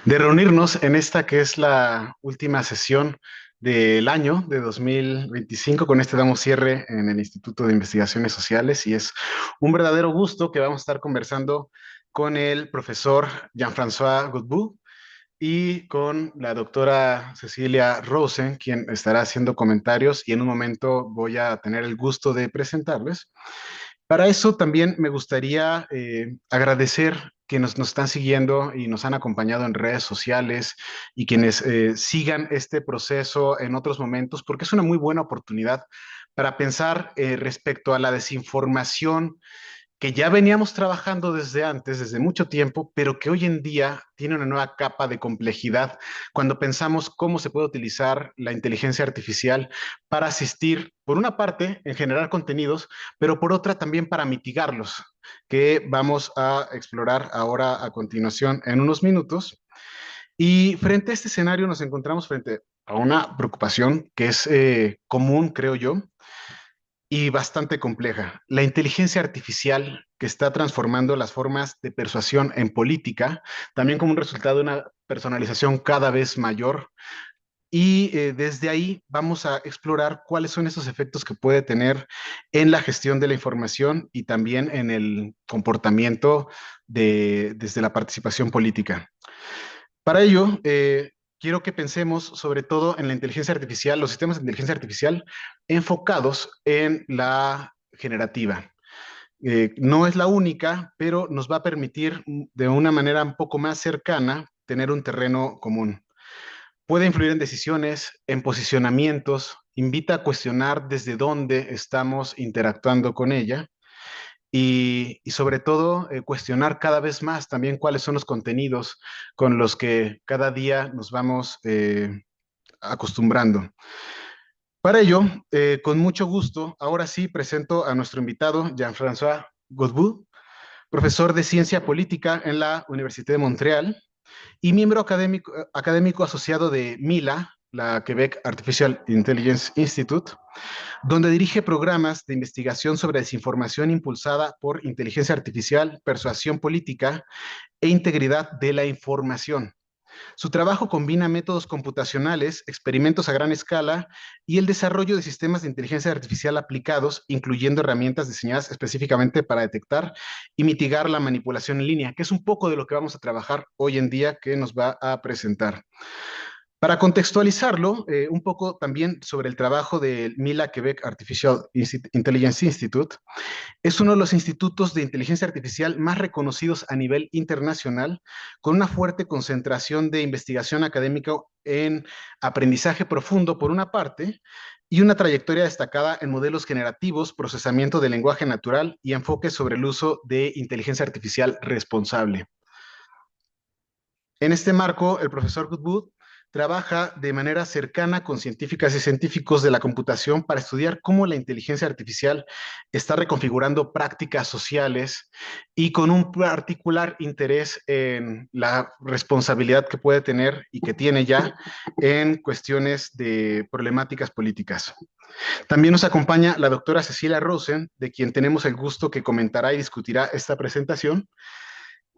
de reunirnos en esta que es la última sesión del año de 2025. Con este damos cierre en el Instituto de Investigaciones Sociales y es un verdadero gusto que vamos a estar conversando con el profesor Jean-Françoise Godbout y con la doctora Cecilia Rosen, quien estará haciendo comentarios y en un momento voy a tener el gusto de presentarles. Para eso también me gustaría agradecer que nos están siguiendo y nos han acompañado en redes sociales y quienes sigan este proceso en otros momentos, porque es una muy buena oportunidad para pensar respecto a la desinformación que ya veníamos trabajando desde antes, desde mucho tiempo, pero que hoy en día tiene una nueva capa de complejidad cuando pensamos cómo se puede utilizar la inteligencia artificial para asistir, por una parte, en generar contenidos, pero por otra también para mitigarlos, que vamos a explorar ahora a continuación en unos minutos. Y frente a este escenario nos encontramos frente a una preocupación que es común, creo yo, y bastante compleja. La inteligencia artificial que está transformando las formas de persuasión en política, también como un resultado de una personalización cada vez mayor. Y desde ahí vamos a explorar cuáles son esos efectos que puede tener en la gestión de la información y también en el comportamiento desde la participación política. Para ello, quiero que pensemos sobre todo en la inteligencia artificial, los sistemas de inteligencia artificial enfocados en la generativa. No es la única, pero nos va a permitir de una manera un poco más cercana tener un terreno común. Puede influir en decisiones, en posicionamientos, invita a cuestionar desde dónde estamos interactuando con ella y sobre todo cuestionar cada vez más también cuáles son los contenidos con los que cada día nos vamos acostumbrando. Para ello, con mucho gusto, ahora sí presento a nuestro invitado, Jean-François Godbout, profesor de Ciencia Política en la Universidad de Montreal y miembro académico asociado de MILA, la Quebec Artificial Intelligence Institute, donde dirige programas de investigación sobre desinformación impulsada por inteligencia artificial, persuasión política e integridad de la información. Su trabajo combina métodos computacionales, experimentos a gran escala y el desarrollo de sistemas de inteligencia artificial aplicados, incluyendo herramientas diseñadas específicamente para detectar y mitigar la manipulación en línea, que es un poco de lo que vamos a trabajar hoy en día que nos va a presentar. Para contextualizarlo, un poco también sobre el trabajo del MILA Quebec Artificial Intelligence Institute, es uno de los institutos de inteligencia artificial más reconocidos a nivel internacional, con una fuerte concentración de investigación académica en aprendizaje profundo, por una parte, y una trayectoria destacada en modelos generativos, procesamiento de lenguaje natural y enfoque sobre el uso de inteligencia artificial responsable. En este marco, el profesor Goodwood trabaja de manera cercana con científicas y científicos de la computación para estudiar cómo la inteligencia artificial está reconfigurando prácticas sociales y con un particular interés en la responsabilidad que puede tener y que tiene ya en cuestiones de problemáticas políticas. También nos acompaña la doctora Cecilia Rosen, de quien tenemos el gusto que comentará y discutirá esta presentación,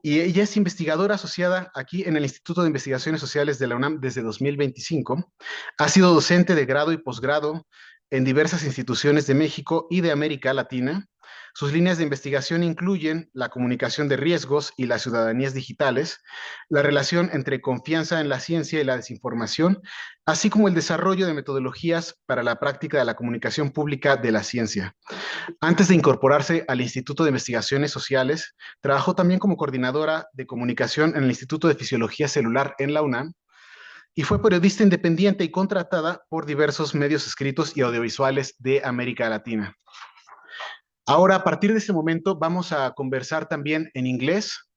y ella es investigadora asociada aquí en el Instituto de Investigaciones Sociales de la UNAM desde 2025. Ha sido docente de grado y posgrado en diversas instituciones de México y de América Latina. Sus líneas de investigación incluyen la comunicación de riesgos y las ciudadanías digitales, la relación entre confianza en la ciencia y la desinformación, así como el desarrollo de metodologías para la práctica de la comunicación pública de la ciencia. Antes de incorporarse al Instituto de Investigaciones Sociales, trabajó también como coordinadora de comunicación en el Instituto de Fisiología Celular en la UNAM y fue periodista independiente y contratada por diversos medios escritos y audiovisuales de América Latina. Ahora, a partir de este momento, vamos a conversar también en inglés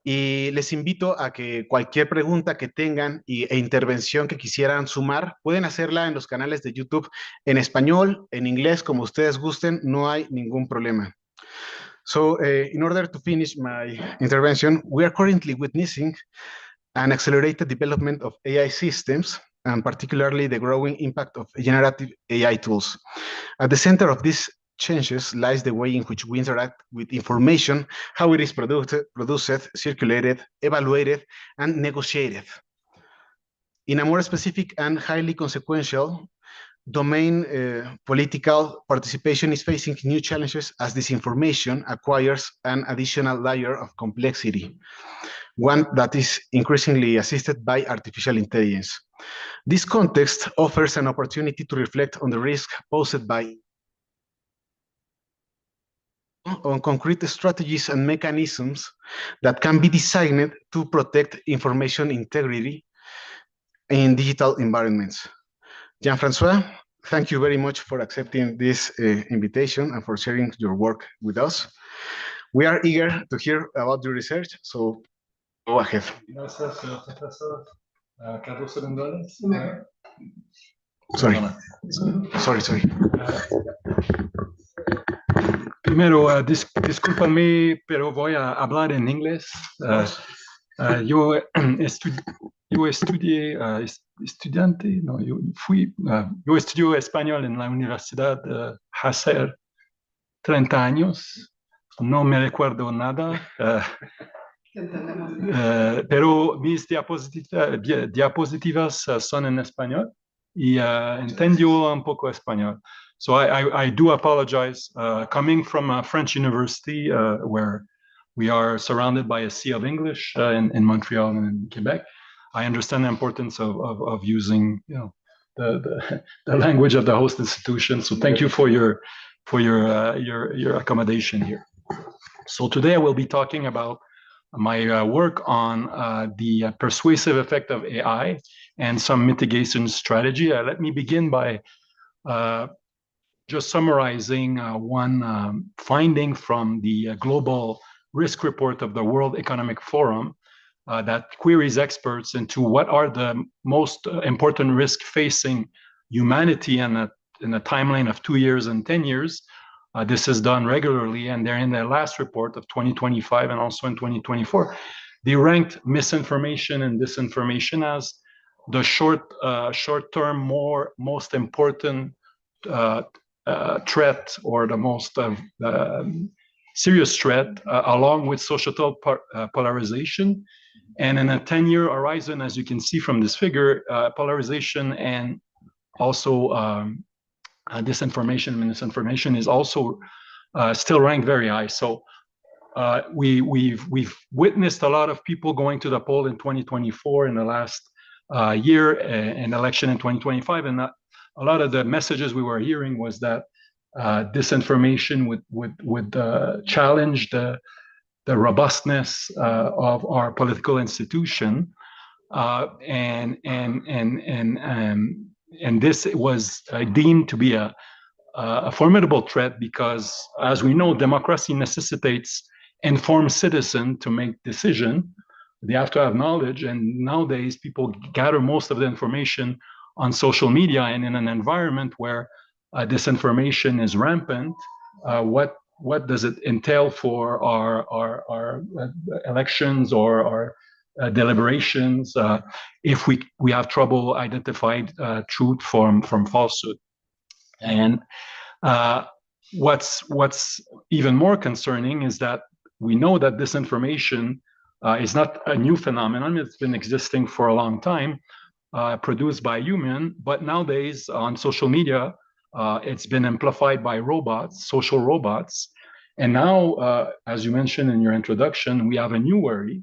y les invito a que cualquier pregunta que tengan e intervención que quisieran sumar, pueden hacerla en los canales de YouTube en español, en inglés, como ustedes gusten, no hay ningún problema. So, in order to finish my intervention, we are currently witnessing an accelerated development of AI systems, and particularly the growing impact of generative AI tools. At the center of this changes lies the way in which we interact with information, how it is produced, circulated, evaluated, and negotiated. In a more specific and highly consequential domain, political participation is facing new challenges as disinformation acquires an additional layer of complexity, one that is increasingly assisted by artificial intelligence. This context offers an opportunity to reflect on the risk posed by on concrete strategies and mechanisms that can be designed to protect information integrity in digital environments. Jean-François, thank you very much for accepting this invitation and for sharing your work with us. We are eager to hear about your research, so go ahead. Gracias, señor profesor Cardoso. Sorry. Primero, discúlpame, pero voy a hablar en inglés. Yo estudio español en la Universidad de Hacer 30 años. No me recuerdo nada. Pero mis diapositivas son en español y entiendo un poco español. So I do apologize. Coming from a French university where we are surrounded by a sea of English in Montreal and in Quebec, I understand the importance of using, the language of the host institution. So thank you for your accommodation here. So today I will be talking about my work on the persuasive effect of AI and some mitigation strategy. Let me begin by just summarizing one finding from the global risk report of the World Economic Forum that queries experts into what are the most important risks facing humanity in a timeline of 2 years and 10 years. This is done regularly, and they're in their last report of 2025 and also in 2024. They ranked misinformation and disinformation as the short-term, most important threat, or the most serious threat, along with societal polarization. And in a 10-year horizon, as you can see from this figure, polarization and also disinformation and misinformation is also still ranked very high. So we've witnessed a lot of people going to the poll in 2024 in the last year, and election in 2025, and a lot of the messages we were hearing was that disinformation would challenge the robustness of our political institution, and this was deemed to be a formidable threat because, as we know, democracy necessitates informed citizens to make decisions. They have to have knowledge, and nowadays people gather most of the information on social media, and in an environment where disinformation is rampant, what does it entail for our elections or our deliberations if we have trouble identifying truth from falsehood? And what's even more concerning is that we know that disinformation is not a new phenomenon. It's been existing for a long time, produced by human, but nowadays on social media, it's been amplified by robots, social robots. And now, as you mentioned in your introduction, we have a new worry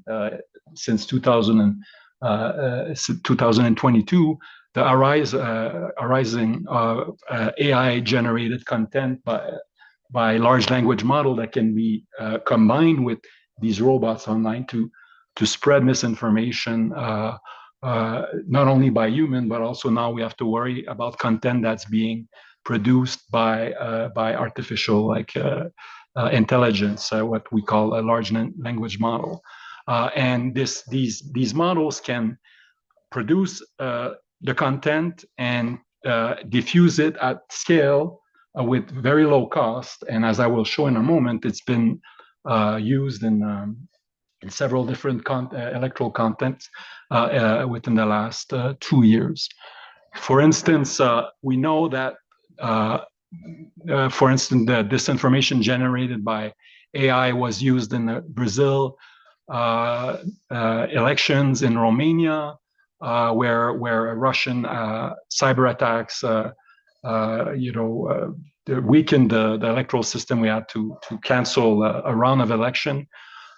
since 2022, the arising AI-generated content by large language model that can be combined with these robots online to spread misinformation, not only by human, but also now we have to worry about content that's being produced by artificial intelligence, what we call a large language model. And these models can produce the content and diffuse it at scale with very low cost. And as I will show in a moment, it's been used in several different electoral contents within the last 2 years. For instance, we know that for instance, the disinformation generated by AI was used in the Brazil elections, in Romania, where Russian cyber attacks, weakened the electoral system. We had to cancel a round of election.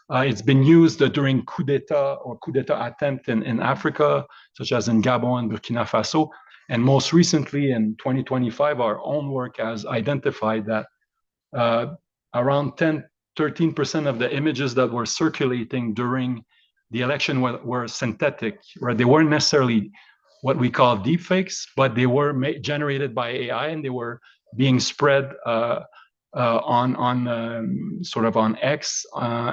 It's been used during coup d'etat or coup d'etat attempt in Africa, such as in Gabon and Burkina Faso. And most recently, in 2025, our own work has identified that around 13% of the images that were circulating during the election were synthetic, right? They weren't necessarily what we call deepfakes, but they were generated by AI, and they were being spread sort of on X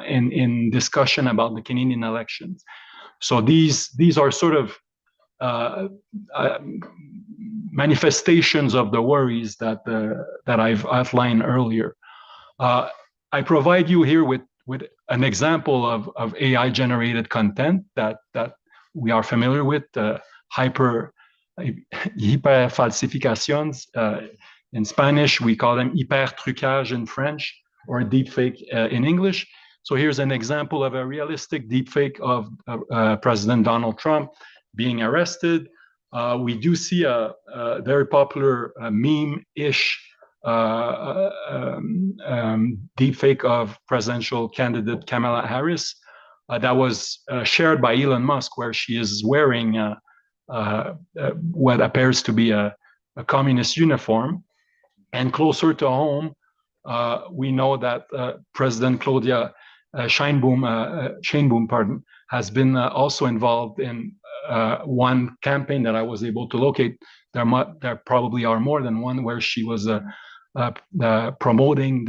in discussion about the Canadian elections. So these are sort of manifestations of the worries that I've outlined earlier. I provide you here with an example of AI-generated content that we are familiar with, hyperfalsificaciones. In Spanish, we call them hypertrucage in French, or deepfake in English. So here's an example of a realistic deepfake of President Donald Trump being arrested. We do see a very popular meme-ish deepfake of presidential candidate Kamala Harris that was shared by Elon Musk, where she is wearing what appears to be a communist uniform. And closer to home, we know that President Claudia Sheinbaum, has been also involved in one campaign that I was able to locate. There probably are more than one, where she was promoting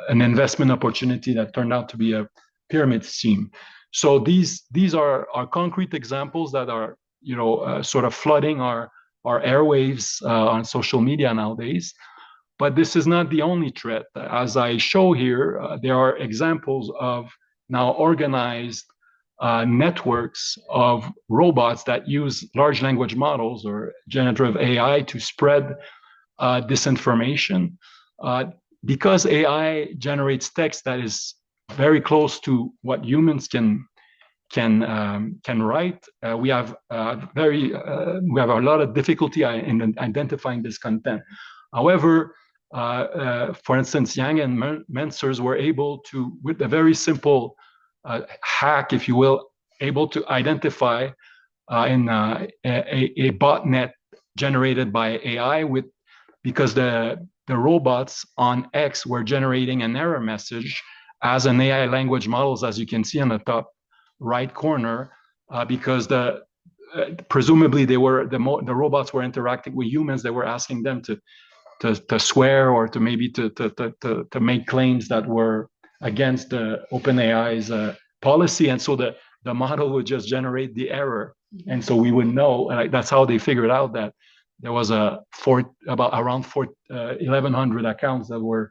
an investment opportunity that turned out to be a pyramid scheme. So these are concrete examples that are sort of flooding our airwaves on social media nowadays. But this is not the only threat. As I show here, there are examples of now organized networks of robots that use large language models or generative AI to spread disinformation. Because AI generates text that is very close to what humans can write, we have a lot of difficulty in identifying this content. However, for instance, Yang and Mensers were able to, with a very simple hack, if you will, able to identify in a botnet generated by AI because the robots on X were generating an error message as an AI language models, as you can see on the top right corner, because presumably the robots were interacting with humans. They were asking them to swear or to maybe to make claims that were against the OpenAI's policy, and so the model would just generate the error, and so we would know. That's how they figured out that there was around 1,100 accounts that were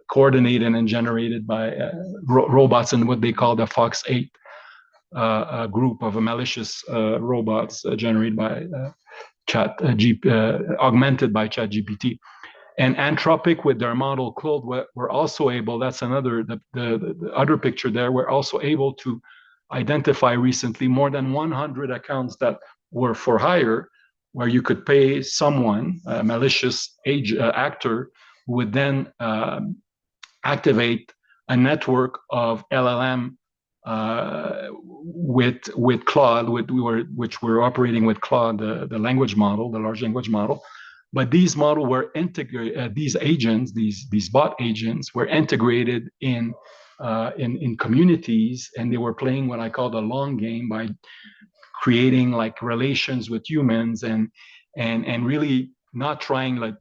coordinated and generated by robots in what they call the Fox 8 group of malicious robots generated by augmented by ChatGPT. And Anthropic, with their model Claude, were also able, that's the other picture there, were also able to identify recently more than 100 accounts that were for hire, where you could pay someone, a malicious actor, who would then activate a network of LLM with Claude, which were operating with Claude, the language model, the large language model. But these models were integrated. These agents, these bot agents, were integrated in communities, and they were playing what I call the long game by creating like relations with humans and really not trying like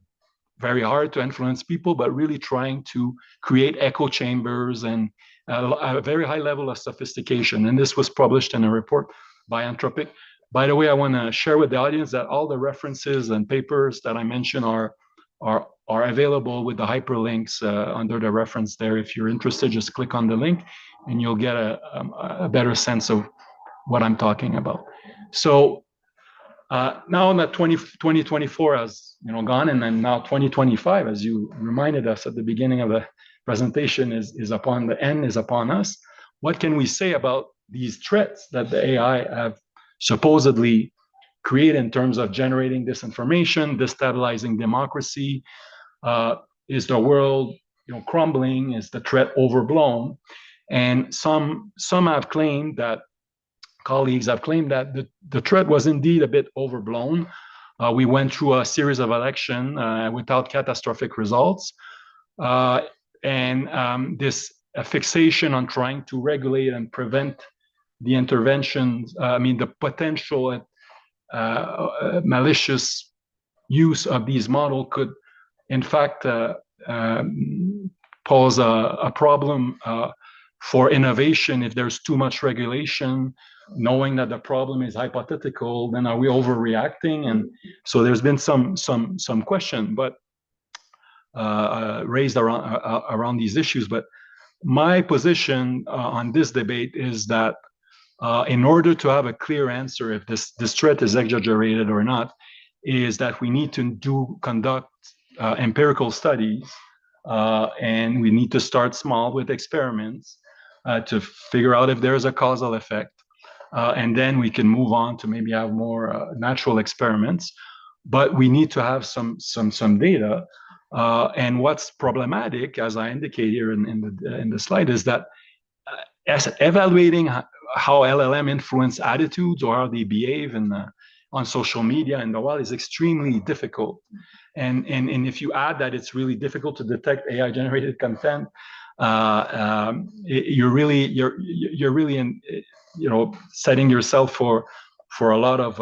very hard to influence people, but really trying to create echo chambers and a very high level of sophistication. And this was published in a report by Anthropic. By the way, I want to share with the audience that all the references and papers that I mentioned are available with the hyperlinks under the reference there. If you're interested, just click on the link and you'll get a better sense of what I'm talking about. So Now that 2024 has gone, and then now 2025, as you reminded us at the beginning of the presentation, is upon the end, is upon us. What can we say about these threats that the AI have supposedly created in terms of generating disinformation, destabilizing democracy? Is the world crumbling? Is the threat overblown? And some have claimed that, colleagues have claimed that the threat was indeed a bit overblown. We went through a series of elections without catastrophic results. And this fixation on trying to regulate and prevent the interventions, the potential malicious use of these models could, in fact, pose a problem for innovation. If there's too much regulation, knowing that the problem is hypothetical, then are we overreacting? And so there's been some question, but raised around these issues. But my position on this debate is that in order to have a clear answer if this threat is exaggerated or not, is that we need to conduct empirical studies, and we need to start small with experiments to figure out if there's a causal effect. And then we can move on to maybe have more natural experiments. But we need to have some data. And what's problematic, as I indicate here in the slide, is that as evaluating how LLM influence attitudes or how they behave on social media and the world is extremely difficult. And if you add that it's really difficult to detect AI-generated content, you're really in, setting yourself for a lot of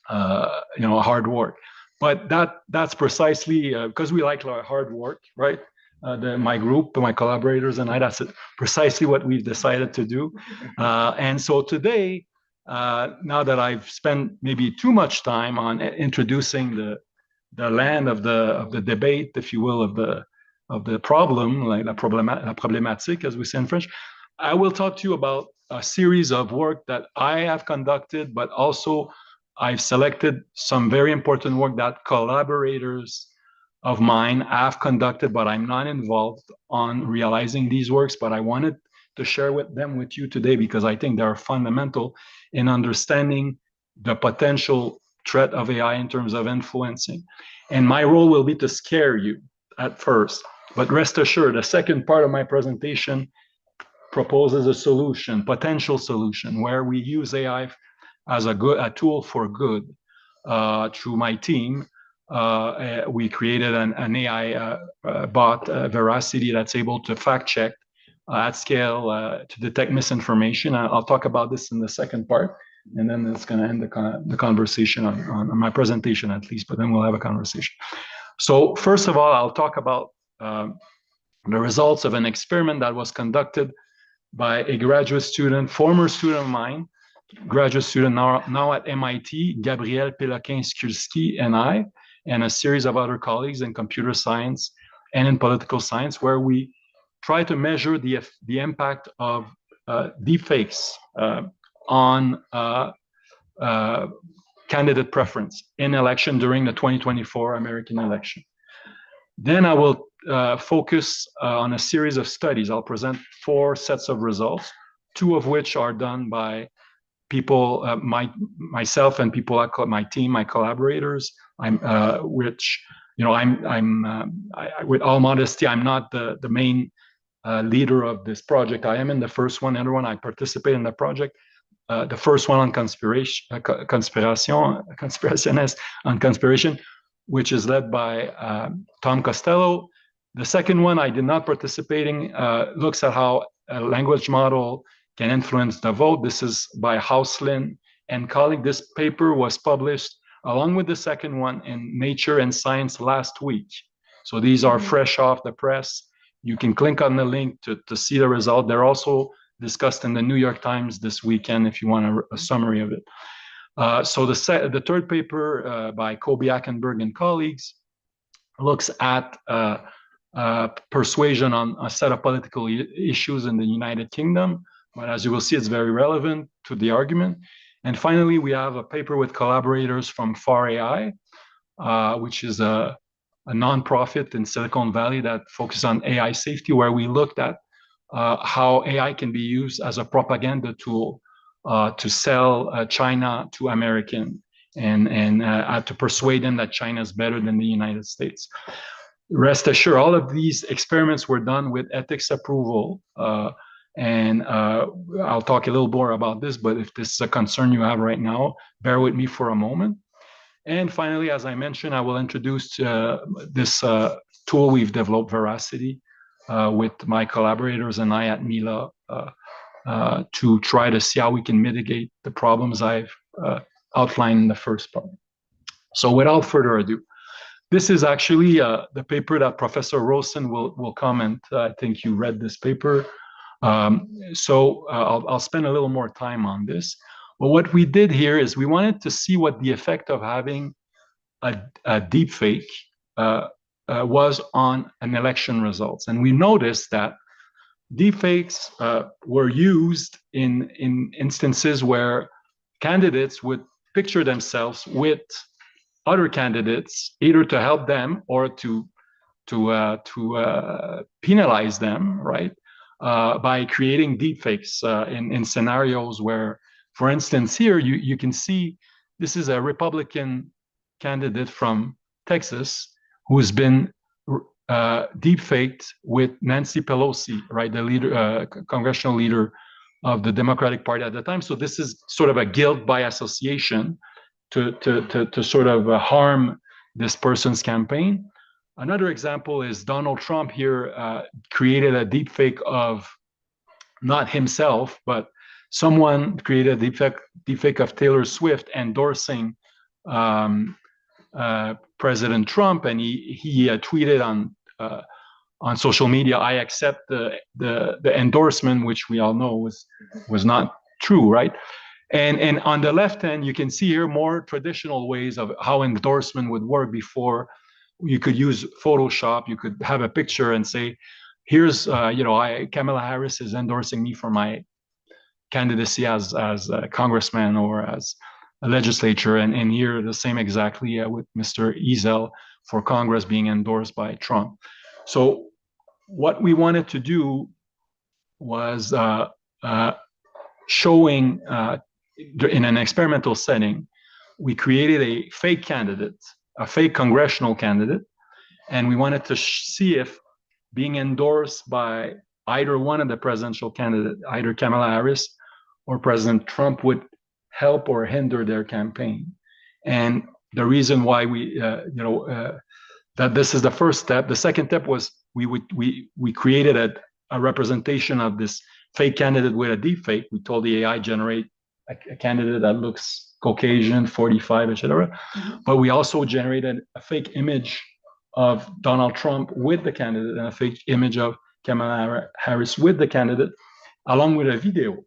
hard work. But that's precisely because we like hard work, right? My group, my collaborators, and I, that's precisely what we've decided to do. And so today, now that I've spent maybe too much time on introducing the land of the debate, if you will, of the problem, like la problématique, as we say in French, I will talk to you about a series of work that I have conducted, but also I've selected some very important work that collaborators of mine have conducted, but I'm not involved on realizing these works, but I wanted to share them with you today because I think they are fundamental in understanding the potential threat of AI in terms of influencing. And my role will be to scare you at first, but rest assured, the second part of my presentation proposes a solution, potential solution, where we use AI as a tool for good. Through my team, we created an AI bot, Veracity, that's able to fact check at scale to detect misinformation. I'll talk about this in the second part, and then it's going to end the conversation on my presentation at least, but then we'll have a conversation. So first of all, I'll talk about the results of an experiment that was conducted by a graduate student, former student of mine, graduate student now at MIT, Gabriel Péloquin-Skulski, and I, and a series of other colleagues in computer science and in political science, where we try to measure the impact of deepfakes on candidate preference in election during the 2024 American election. Then I will focus on a series of studies. I'll present 4 sets of results, 2 of which are done by people, myself and people at my team, my collaborators. With all modesty, I'm not the main leader of this project. I am in the first one. Everyone, I participate in the project. The first one on conspiration, which is led by Tom Costello. The second one I did not participate in, looks at how a language model can influence the vote. This is by Hauslin and colleague. This paper was published along with the second one in Nature and Science last week. So these are fresh off the press. You can click on the link to see the result. They're also discussed in the New York Times this weekend if you want a summary of it. So the third paper by Kobe Ackenberg and colleagues looks at persuasion on a set of political issues in the United Kingdom. But as you will see, it's very relevant to the argument. And finally, we have a paper with collaborators from FAR AI, which is a nonprofit in Silicon Valley that focuses on AI safety, where we looked at how AI can be used as a propaganda tool to sell China to Americans and to persuade them that China is better than the United States. Rest assured, all of these experiments were done with ethics approval. And I'll talk a little more about this, but if this is a concern you have right now, bear with me for a moment. And finally, as I mentioned, I will introduce this tool we've developed, Veracity, with my collaborators and I at Mila to try to see how we can mitigate the problems I've outlined in the first part. So without further ado, this is actually the paper that Professor Rosen will comment. I think you read this paper. I'll spend a little more time on this. But what we did here is we wanted to see what the effect of having a deep fake was on an election results. And we noticed that deepfakes were used in instances where candidates would picture themselves with other candidates, either to help them or to penalize them, right? By creating deepfakes in scenarios where, for instance, here you can see this is a Republican candidate from Texas who's been deepfaked with Nancy Pelosi, right, the leader, congressional leader of the Democratic Party at the time. So this is sort of a guilt by association to sort of harm this person's campaign. Another example is Donald Trump here created a deepfake of not himself, but someone created a deepfake of Taylor Swift endorsing President Trump, and he tweeted on social media, "I accept the endorsement," which we all know was not true, right? And on the left hand, you can see here more traditional ways of how endorsement would work before. You could use Photoshop. You could have a picture and say, "Here's, Kamala Harris is endorsing me for my candidacy as a congressman or as a legislature," and here the same exactly with Mr. Ezel for Congress being endorsed by Trump. So what we wanted to do was showing in an experimental setting, we created a fake candidate, a fake congressional candidate, and we wanted to see if being endorsed by either one of the presidential candidates, either Kamala Harris or President Trump, would help or hinder their campaign. And the reason why that this is the first step. The second step was we created a representation of this fake candidate with a deep fake. We told the AI generate a candidate that looks Caucasian, 45, etc. But we also generated a fake image of Donald Trump with the candidate and a fake image of Kamala Harris with the candidate, along with a video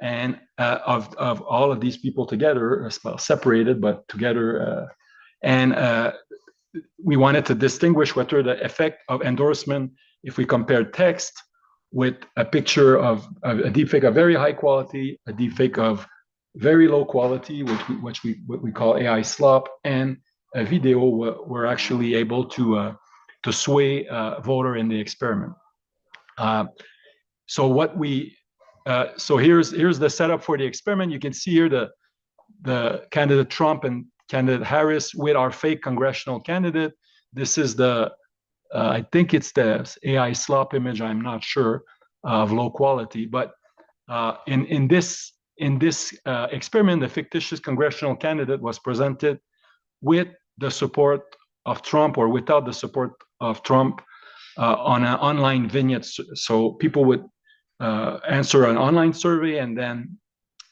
and of all of these people together, separated but together. We wanted to distinguish whether the effect of endorsement, if we compare text with a picture of a deepfake of very high quality, a deepfake of very low quality, what we call AI slop, and a video, we're actually able to sway a voter in the experiment. So here's the setup for the experiment. You can see here the candidate Trump and candidate Harris with our fake congressional candidate. This is I think it's the AI slop image, I'm not sure, of low quality. But in this experiment, the fictitious congressional candidate was presented with the support of Trump or without the support of Trump on an online vignette. So people would answer an online survey and then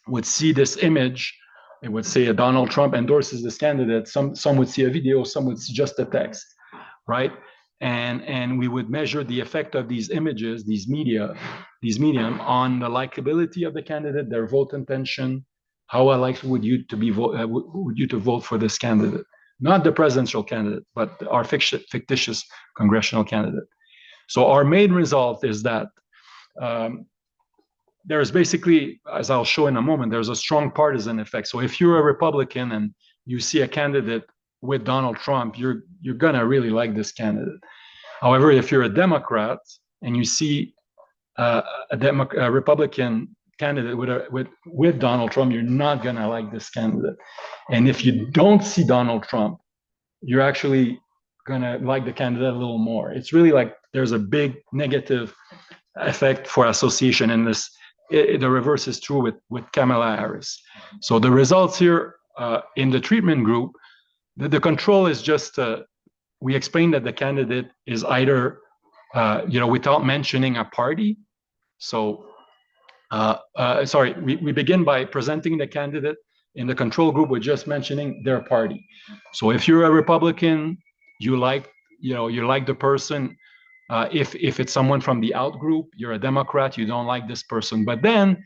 would see this image. It would say Donald Trump endorses this candidate. Some would see a video, some would see just a text, right? And we would measure the effect of these images, these medium, on the likability of the candidate, their vote intention. How likely would you to vote for this candidate? Not the presidential candidate, but our fictitious congressional candidate. So our main result is that there's basically, as I'll show in a moment, there's a strong partisan effect. So if you're a Republican and you see a candidate with Donald Trump, you're gonna really like this candidate. However, if you're a Democrat and you see a Republican candidate with Donald Trump, you're not gonna like this candidate. And if you don't see Donald Trump, you're actually gonna like the candidate a little more. It's really like there's a big negative effect for association, and this the reverse is true with Kamala Harris. So the results here in the treatment group, the control is just we explain that the candidate is either without mentioning a party. So we begin by presenting the candidate in the control group with just mentioning their party. So if you're a Republican, you like the person. If it's someone from the out group, you're a Democrat, you don't like this person. But then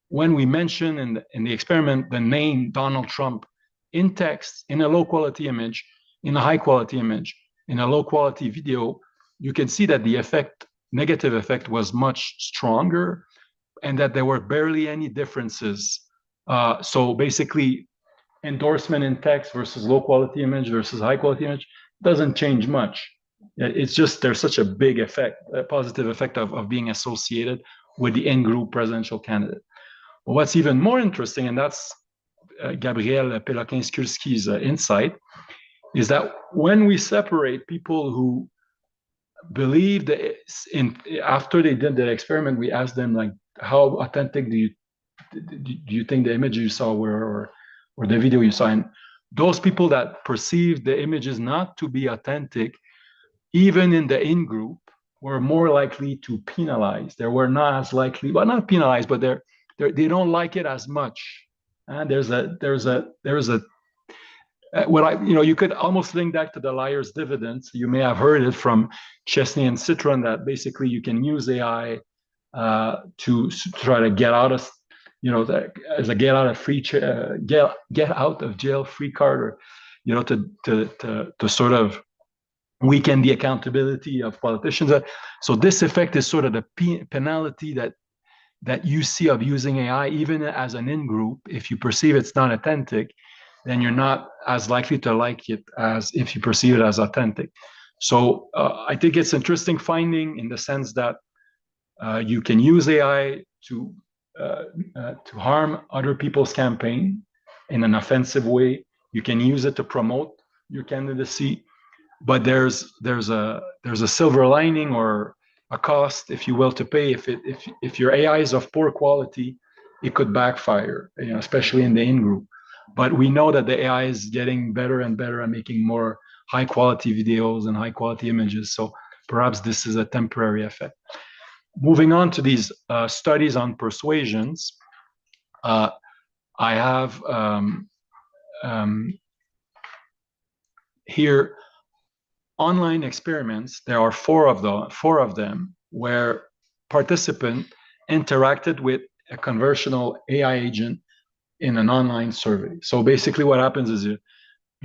when we mention in the experiment the name Donald Trump in text, in a low quality image, in a high quality image, in a low quality video, you can see that the negative effect was much stronger, and that there were barely any differences. So basically, endorsement in text versus low quality image versus high quality image doesn't change much. It's just there's such a big effect, a positive effect of being associated with the in-group presidential candidate. But what's even more interesting, and that's Gabriel Péloquin-Skulski's insight, is that when we separate people who believe that after they did the experiment, we asked them, like, how authentic do you think the image you saw were, or the video you saw? And those people that perceived the images not to be authentic, even in the in-group, were more likely to penalize. They were not as likely, well, not penalize, but they don't like it as much. And you could almost link that to the liar's dividends. You may have heard it from Chesney and Citron that basically you can use AI to try to get out of, as a get out of jail free card, or to sort of weaken the accountability of politicians. So this effect is sort of the penalty that you see of using AI, even as an in-group. If you perceive it's not authentic, then you're not as likely to like it as if you perceive it as authentic. So I think it's interesting finding, in the sense that you can use AI to harm other people's campaign in an offensive way. You can use it to promote your candidacy, but there's a silver lining, or a cost, if you will, to pay. If your AI is of poor quality, it could backfire, especially in the in-group. But we know that the AI is getting better and better at making more high-quality videos and high-quality images. So perhaps this is a temporary effect. Moving on to these studies on persuasions, I have here online experiments. There are four of them, where participants interacted with a conversational AI agent in an online survey. So basically what happens is you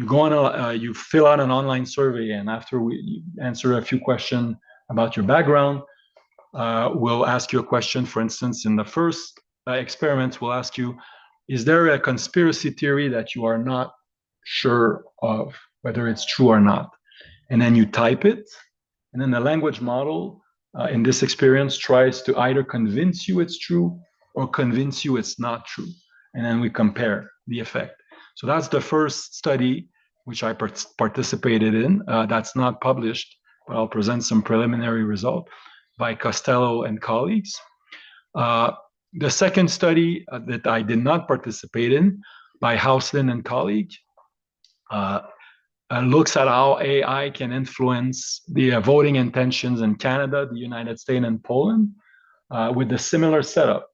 go on you fill out an online survey, and after you answer a few questions about your background, we'll ask you a question. For instance, in the first experiment, we'll ask you, is there a conspiracy theory that you are not sure of whether it's true or not? And then you type it, and then the language model in this experience tries to either convince you it's true or convince you it's not true. And then we compare the effect. So that's the first study which I participated in. That's not published, but I'll present some preliminary result by Costello and colleagues. The second study that I did not participate in, by Hauslin and colleagues, looks at how AI can influence the voting intentions in Canada, the United States, and Poland, with a similar setup.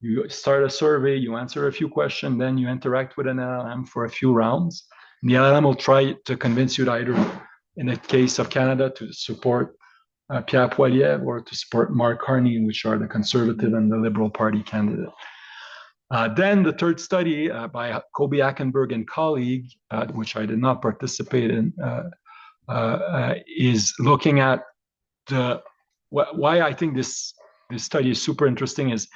You start a survey, you answer a few questions, then you interact with an LLM for a few rounds. And the LLM will try to convince you to either, in the case of Canada, to support Pierre Poilievre or to support Mark Carney, which are the Conservative and the Liberal Party candidate. Then the third study by Kobe Ackenberg and colleague, which I did not participate in, is looking at why I think this study is super interesting. Is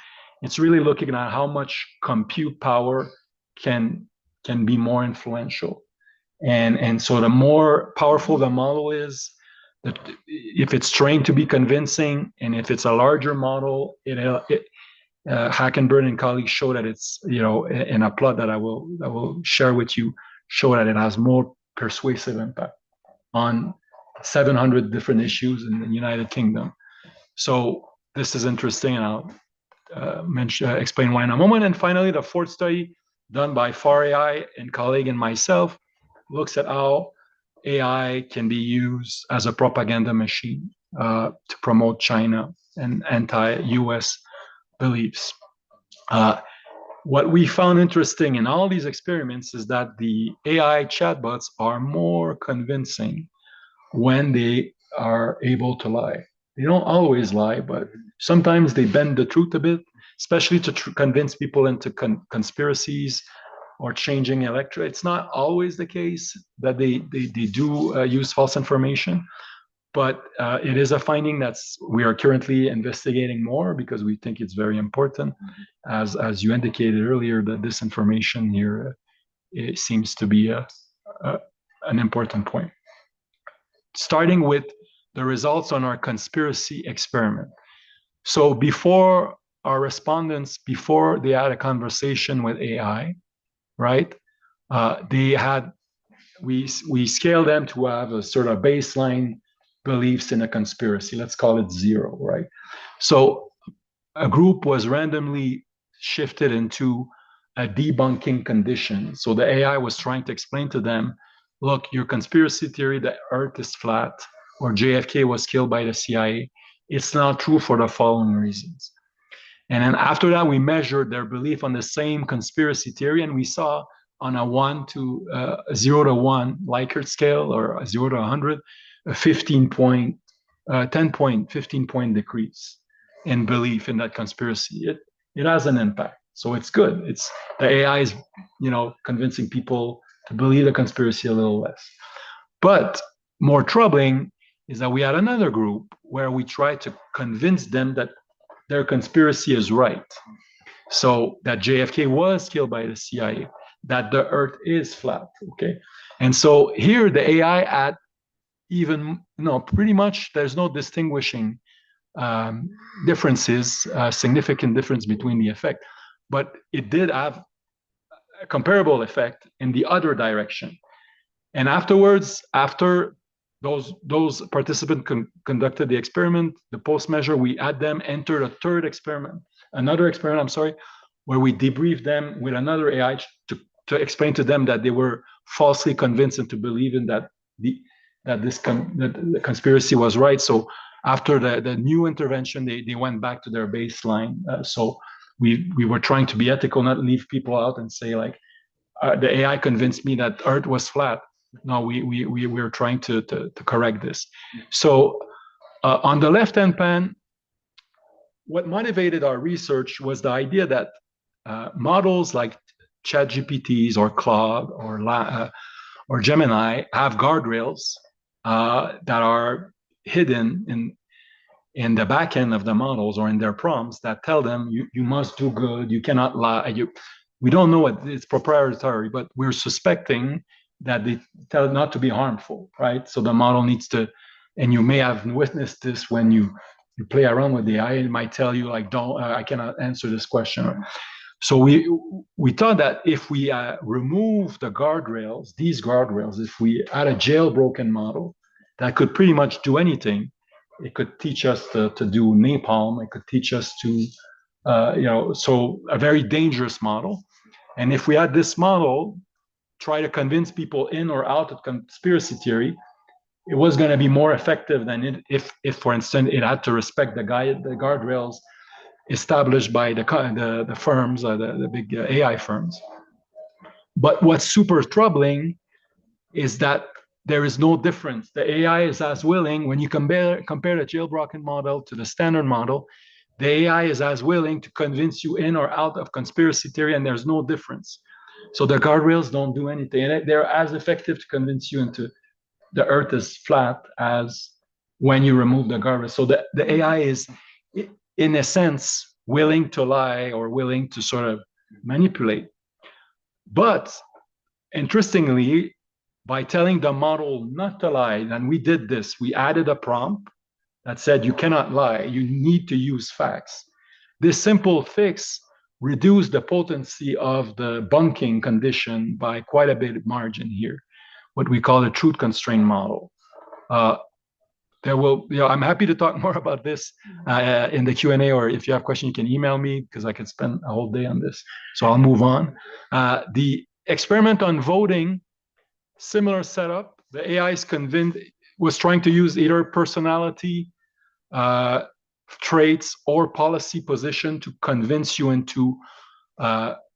It's really looking at how much compute power can be more influential. And so the more powerful the model is, that if it's trained to be convincing, and if it's a larger model, Hackenberg and colleagues show that it's, in a plot that I will share with you, show that it has more persuasive impact on 700 different issues in the United Kingdom. So this is interesting, and I'll explain why in a moment. And finally, the fourth study done by FAR-AI and colleague and myself looks at how AI can be used as a propaganda machine to promote China and anti-US beliefs. What we found interesting in all these experiments is that the AI chatbots are more convincing when they are able to lie. They don't always lie, but sometimes they bend the truth a bit, especially to convince people into conspiracies or changing electorate. It's not always the case that they do use false information, but it is a finding that we are currently investigating more, because we think it's very important. As you indicated earlier, that disinformation here, it seems to be an important point. Starting with the results on our conspiracy experiment. So before our respondents, before they had a conversation with AI, right? We scaled them to have a sort of baseline beliefs in a conspiracy. Let's call it 0, right? So a group was randomly shifted into a debunking condition. So the AI was trying to explain to them, look, your conspiracy theory that Earth is flat or JFK was killed by the CIA, it's not true for the following reasons. And then after that, we measured their belief on the same conspiracy theory, and we saw on a 0 to 1 Likert scale, or a 0 to 100, a 15 point decrease in belief in that conspiracy. It has an impact, so it's good. It's the AI is, convincing people to believe the conspiracy a little less. But more troubling is that we had another group where we tried to convince them that their conspiracy is right. So that JFK was killed by the CIA, that the Earth is flat, okay? And so here the AI at even, pretty much there's no distinguishing differences, significant difference between the effect, but it did have a comparable effect in the other direction. And afterwards, after those participants conducted the experiment, the post measure, we had them enter another experiment, where we debriefed them with another AI to explain to them that they were falsely convinced into believing that the conspiracy was right. So after the new intervention, they went back to their baseline. So we were trying to be ethical, not leave people out and say like, the AI convinced me that Earth was flat. No, we were trying to correct this. So on the left-hand pan, what motivated our research was the idea that models like ChatGPTs or Claude or Gemini have guardrails that are hidden in the back end of the models or in their prompts that tell them you must do good, you cannot lie. We don't know what it's proprietary, but we're suspecting that they tell not to be harmful, right? So the model needs to, and you may have witnessed this when you play around with the AI, it might tell you like, don't, I cannot answer this question. So we thought that if we remove the guardrails, these guardrails, if we add a jailbroken model that could pretty much do anything, it could teach us to do napalm, it could teach us to, so a very dangerous model. And if we had this model try to convince people in or out of conspiracy theory, it was going to be more effective than if, for instance, it had to respect the guardrails established by the firms, the big AI firms. But what's super troubling is that there is no difference. The AI is as willing, when you compare the jailbroken model to the standard model, the AI is as willing to convince you in or out of conspiracy theory, and there's no difference. So the guardrails don't do anything. And they're as effective to convince you into the Earth is flat as when you remove the guardrails. So the AI is, in a sense, willing to lie or willing to sort of manipulate. But interestingly, by telling the model not to lie, and we did this, we added a prompt that said, you cannot lie, you need to use facts. This simple fix reduced the potency of the bunking condition by quite a bit of margin here, what we call a truth constraint model. I'm happy to talk more about this in the Q&A, or if you have questions, you can email me because I could spend a whole day on this. So I'll move on. The experiment on voting, similar setup. The AI was trying to use either personality traits or policy position to convince you into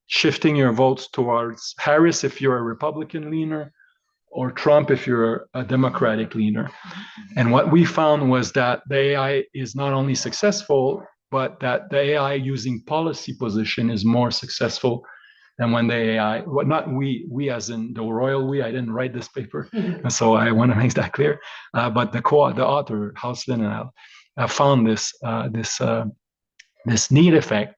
shifting your votes towards Harris if you're a Republican leaner, or Trump if you're a Democratic leaner. And what we found was that the AI is not only successful, but that the AI using policy position is more successful than when the AI, well, not we as in the royal we, I didn't write this paper, so I want to make that clear. But the author, Hauslin and I, found this neat effect.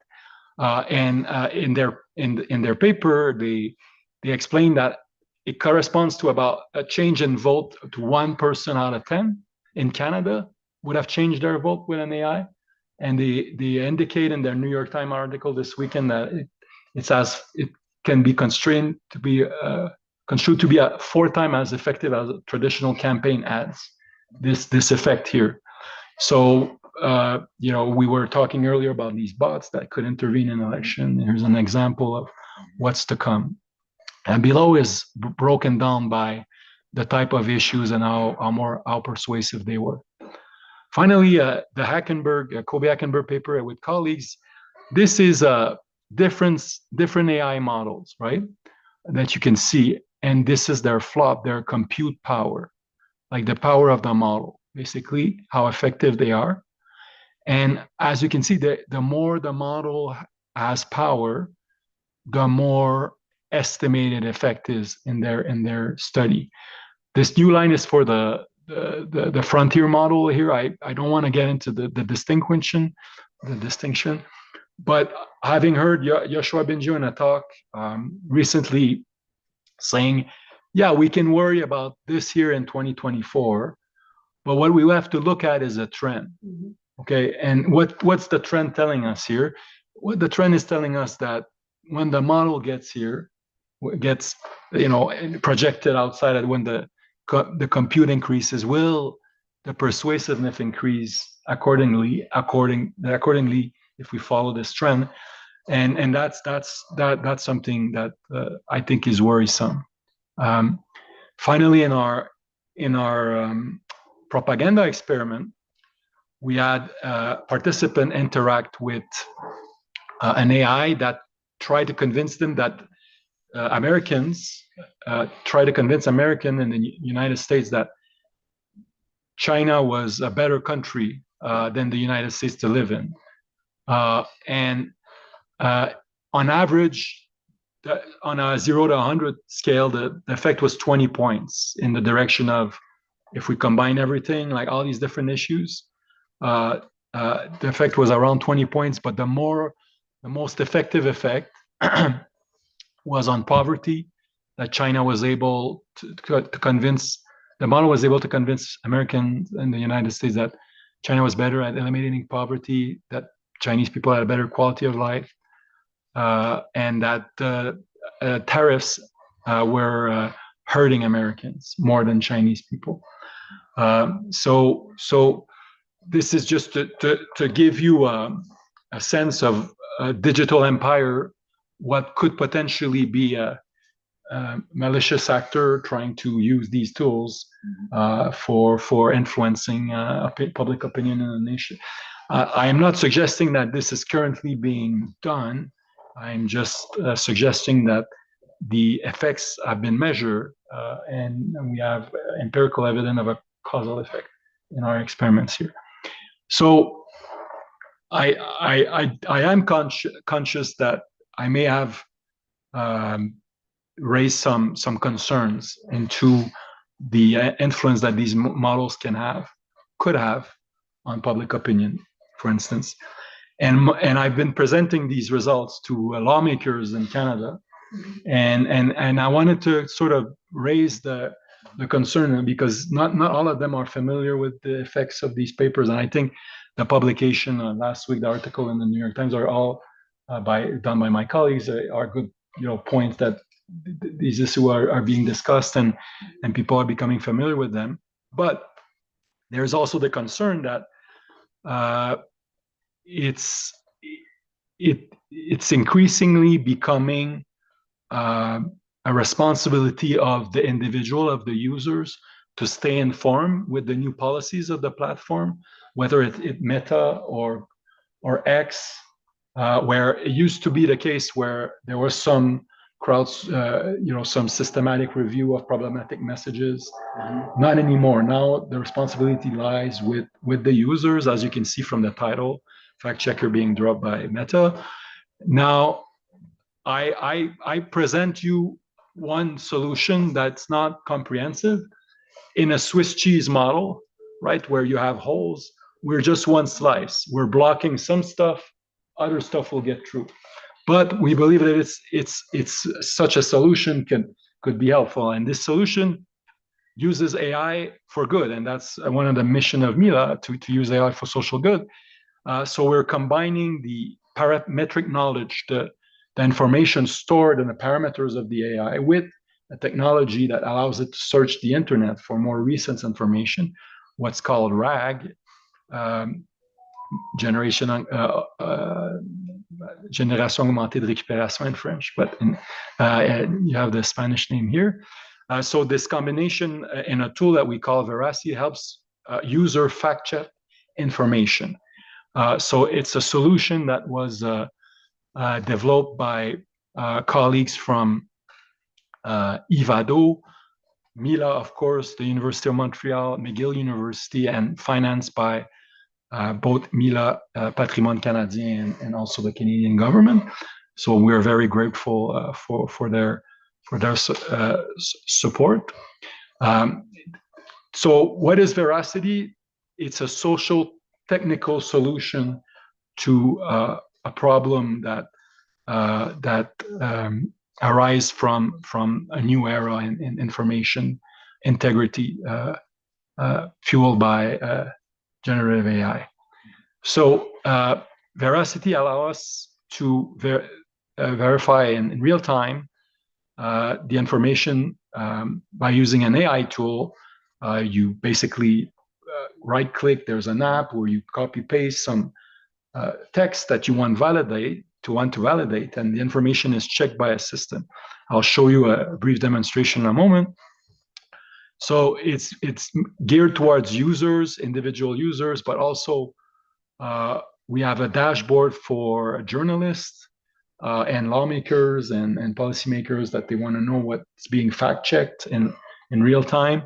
And in their paper, they explained that it corresponds to about a change in vote to 1 person out of 10 in Canada would have changed their vote with an AI. And they indicate in their New York Times article this weekend that it can be construed to be 4 times as effective as traditional campaign ads. This effect here. So we were talking earlier about these bots that could intervene in election. Here's an example of what's to come. And below is broken down by the type of issues and how persuasive they were. Finally, the Kobe Hackenberg paper with colleagues. This is different AI models, right? That you can see, and this is their flop, their compute power, like the power of the model, basically how effective they are. And as you can see, the more the model has power, the more estimated effect is in their study. This new line is for the frontier model here. I don't want to get into the distinction, but having heard Yoshua Bengio in a talk recently saying, yeah, we can worry about this here in 2024, but what we have to look at is a trend. Mm-hmm. Okay, and what's the trend telling us here? What the trend is telling us that when the model gets projected outside, and when the compute increases, will the persuasiveness increase accordingly if we follow this trend? And that's something that I think is worrisome. Finally, in our propaganda experiment, we had a participant interact with an AI that tried to convince them that try to convince Americans in the United States that China was a better country than the United States to live in. And on average, on a 0 to 100 scale, the effect was 20 points in the direction of, if we combine everything, like all these different issues, the effect was around 20 points, but the most effective effect was on poverty, that China was able to convince, the model was able to convince Americans in the United States that China was better at eliminating poverty, that Chinese people had a better quality of life, and that tariffs were hurting Americans more than Chinese people. So this is just to give you a sense of a digital empire, what could potentially be a malicious actor trying to use these tools for influencing public opinion in the nation. I am not suggesting that this is currently being done. I'm just suggesting that the effects have been measured, and we have empirical evidence of a causal effect in our experiments here. So I am conscious that I may have raised some concerns into the influence that these models could have on public opinion, for instance. And I've been presenting these results to lawmakers in Canada, and I wanted to sort of raise the concern, because not all of them are familiar with the effects of these papers. And I think the publication last week, the article in the New York Times, are all done by my colleagues, are good points that these issues are being discussed, and people are becoming familiar with them. But there's also the concern that it's increasingly becoming a responsibility of the individual, of the users, to stay informed with the new policies of the platform, whether it Meta or X, where it used to be the case where there was some some systematic review of problematic messages. Not anymore. Now the responsibility lies with the users, as you can see from the title, fact checker being dropped by Meta. Now, I present you one solution that's not comprehensive. In a Swiss cheese model, right, where you have holes, we're just one slice. We're blocking some stuff, other stuff will get through. But we believe that it's such a solution could be helpful. And this solution uses AI for good. And that's one of the mission of Mila, to use AI for social good. So we're combining the parametric knowledge, the information stored in the parameters of the AI, with a technology that allows it to search the internet for more recent information, what's called RAG, Génération augmentée de récupération in French, but you have the Spanish name here. So this combination in a tool that we call Veracity helps user fact check information. So it's a solution that was developed by colleagues from IVADO, Mila, of course, the University of Montreal, McGill University, and financed by both Mila, Patrimoine Canadien, and also the Canadian government. So we're very grateful for their support. So what is Veracity? It's a social technical solution to a problem that arise from a new era in information integrity, fueled by generative AI. So Veracity allows us to verify in real time the information by using an AI tool. You basically right-click. There's an app where you copy-paste some text that you want to validate, and the information is checked by a system. I'll show you a brief demonstration in a moment. So it's geared towards users, individual users, but also we have a dashboard for journalists and lawmakers and policymakers that they want to know what's being fact-checked in real time.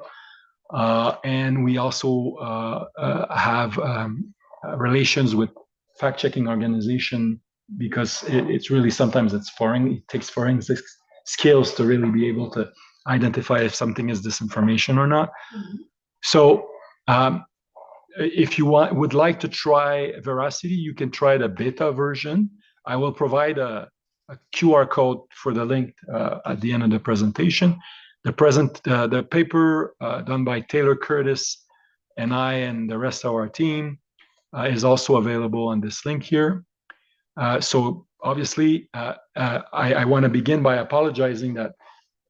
And we also have relations with fact-checking organization, because it's really, sometimes it takes forensic skills to really be able to identify if something is disinformation or not. So if you would like to try Veracity, you can try the beta version. I will provide a QR code for the link at the end of the presentation. The paper done by Taylor Curtis and I and the rest of our team is also available on this link here. So obviously, I want to begin by apologizing that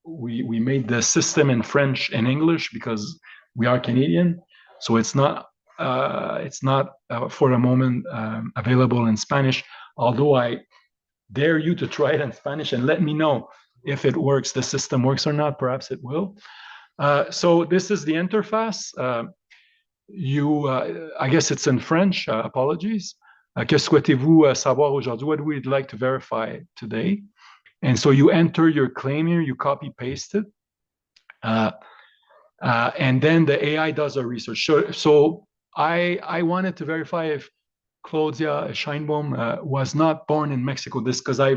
we made the system in French and English because we are Canadian. So it's not for the moment available in Spanish, although I dare you to try it in Spanish and let me know if it works, the system works or not. Perhaps it will. So this is the interface. I guess it's in French. Apologies. Que souhaitez-vous savoir aujourd'hui? What would you like to verify today? And so you enter your claim here, you copy paste it, and then the AI does a research. So I wanted to verify if Claudia Scheinbaum was not born in Mexico. This because I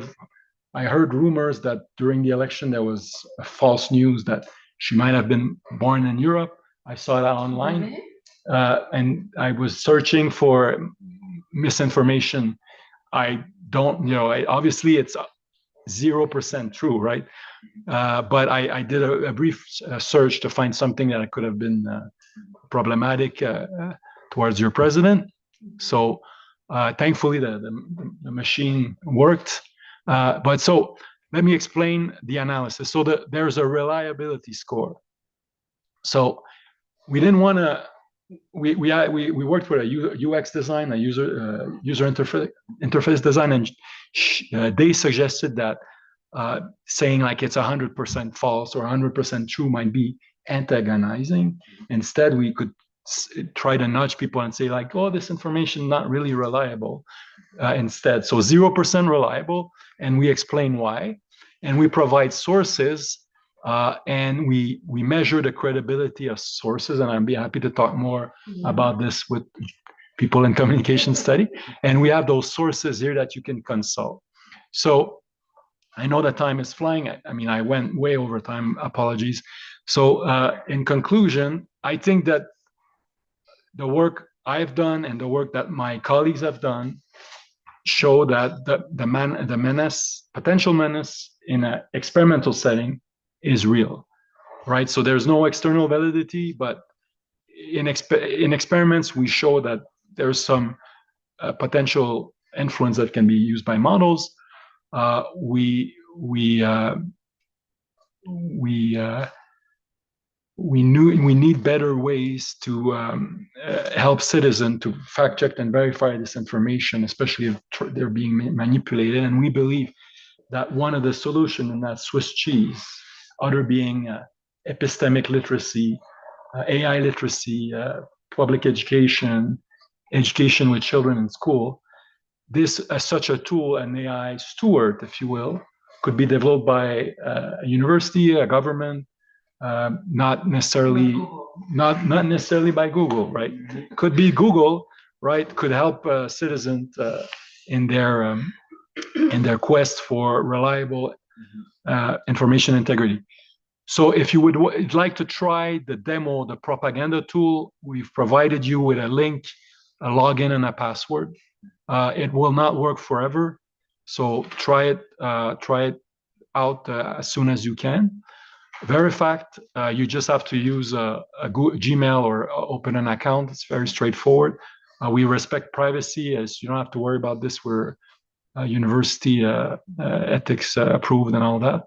heard rumors that during the election there was false news that she might have been born in Europe. I saw that online, and I was searching for misinformation I don't, obviously it's 0% true, right? But I did a brief search to find something that could have been problematic towards your president. So thankfully the machine worked. But so let me explain the analysis. So there's a reliability score. So we didn't want to, we worked with a UX design, a user interface design, and they suggested that saying like it's 100% false or 100% true might be antagonizing. Instead, we could try to nudge people and say like, oh, this information not really reliable instead. So 0% reliable, and we explain why, and we provide sources, and we measure the credibility of sources, and I'd be happy to talk more about this with people in communication study. And we have those sources here that you can consult. So I know that time is flying. I mean, I went way over time, apologies. So in conclusion, I think that the work I've done and the work that my colleagues have done show that the potential menace in an experimental setting is real, right? So there's no external validity, but in experiments, we show that there's some potential influence that can be used by models. We need better ways to help citizens to fact check and verify this information, especially if they're being manipulated. And we believe that one of the solutions in that Swiss cheese, other being epistemic literacy, AI literacy, public education with children in school, this such a tool, an AI steward, if you will, could be developed by a university, a government, not necessarily by Google, right? Could be Google, right? Could help citizens in their quest for reliable information integrity. So if you would like to try the demo, the propaganda tool, we've provided you with a link, a login, and a password. It will not work forever, so try it out as soon as you can. Very fact, you just have to use a Gmail or open an account. It's very straightforward. We respect privacy, as you don't have to worry about this. We're university ethics approved and all that.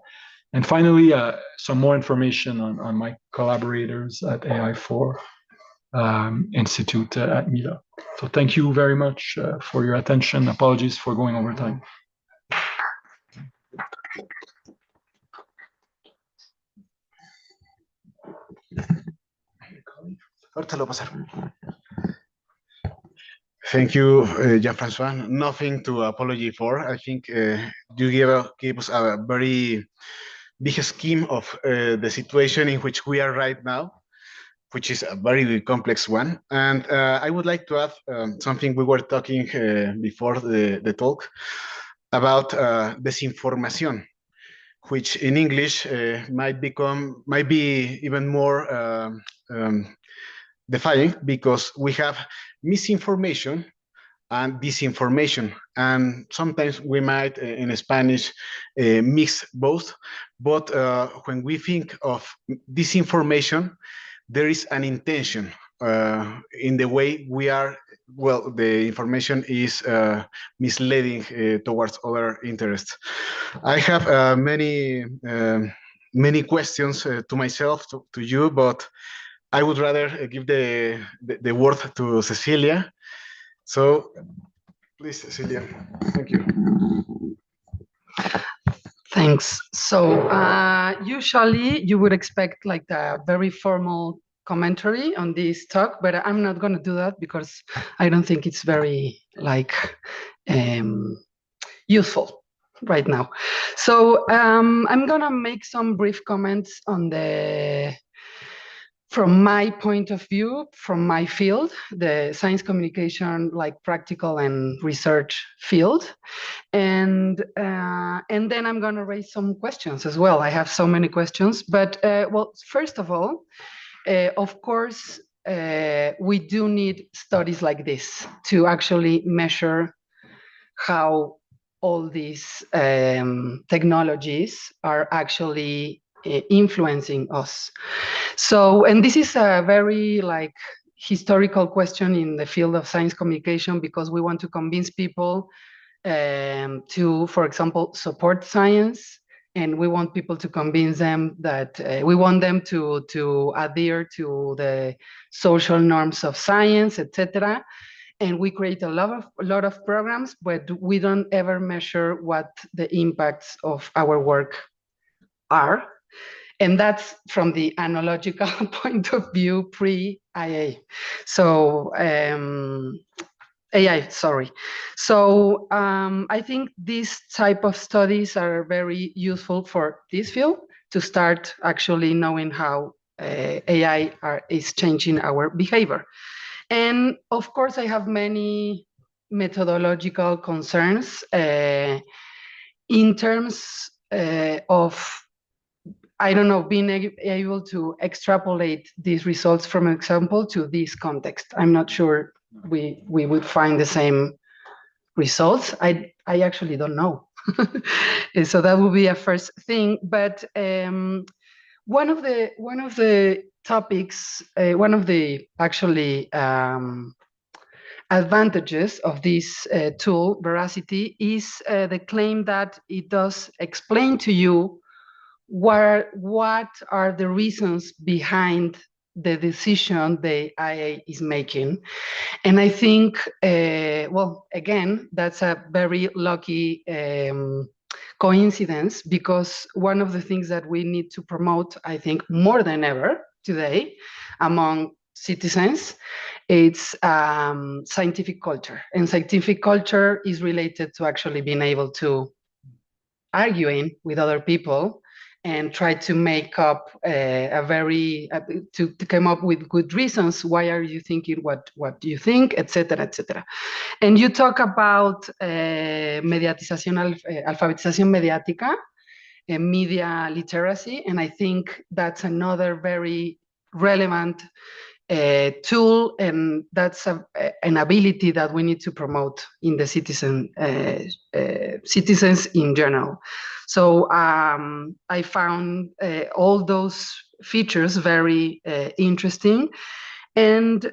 And finally, some more information on my collaborators at AI4 Institute at Mtro. So thank you very much for your attention. Apologies for going over time. Thank you, Jean-François. Nothing to apologize for. I think you gave us a very big scheme of the situation in which we are right now, which is a very complex one. And I would like to add something we were talking before the talk about disinformation, which in English might be even more defined, because we have misinformation and disinformation, and sometimes we might in Spanish mix both. But when we think of disinformation, there is an intention in the way the information is misleading towards other interests. I have many questions to myself, to you, but I would rather give the word to Cecilia. So please, Cecilia, thank you. Thanks. So usually you would expect like a very formal commentary on this talk, but I'm not going to do that because I don't think it's very useful right now. So I'm going to make some brief comments on from my point of view, from my field, the science communication, like practical and research field. And then I'm going to raise some questions as well. I have so many questions, but well, first of all, of course, we do need studies like this to actually measure how all these technologies are actually influencing us. So, and this is a very like historical question in the field of science communication, because we want to convince people to, for example, support science, and we want people to convince them that we want them to adhere to the social norms of science, etc. And we create a lot of programs, but we don't ever measure what the impacts of our work are. And that's from the analogical point of view pre-IA. So AI, sorry. So I think these type of studies are very useful for this field to start actually knowing how AI is changing our behavior. And of course, I have many methodological concerns in terms of, I don't know, being able to extrapolate these results from example to this context. I'm not sure we would find the same results. I actually don't know. So that would be a first thing. But one of the topics, one of the actually advantages of this tool, Veracity, is the claim that it does explain to you what are the reasons behind the decision the IA is making. And I think, well, again, that's a very lucky coincidence, because one of the things that we need to promote, I think, more than ever today among citizens, it's scientific culture. And scientific culture is related to actually being able to arguing with other people and try to make up to come up with good reasons. Why are you thinking what do you think, etc., etc. And you talk about alfabetización mediática, media literacy, and I think that's another very relevant tool, and that's an ability that we need to promote in the citizens in general. So I found all those features very interesting. And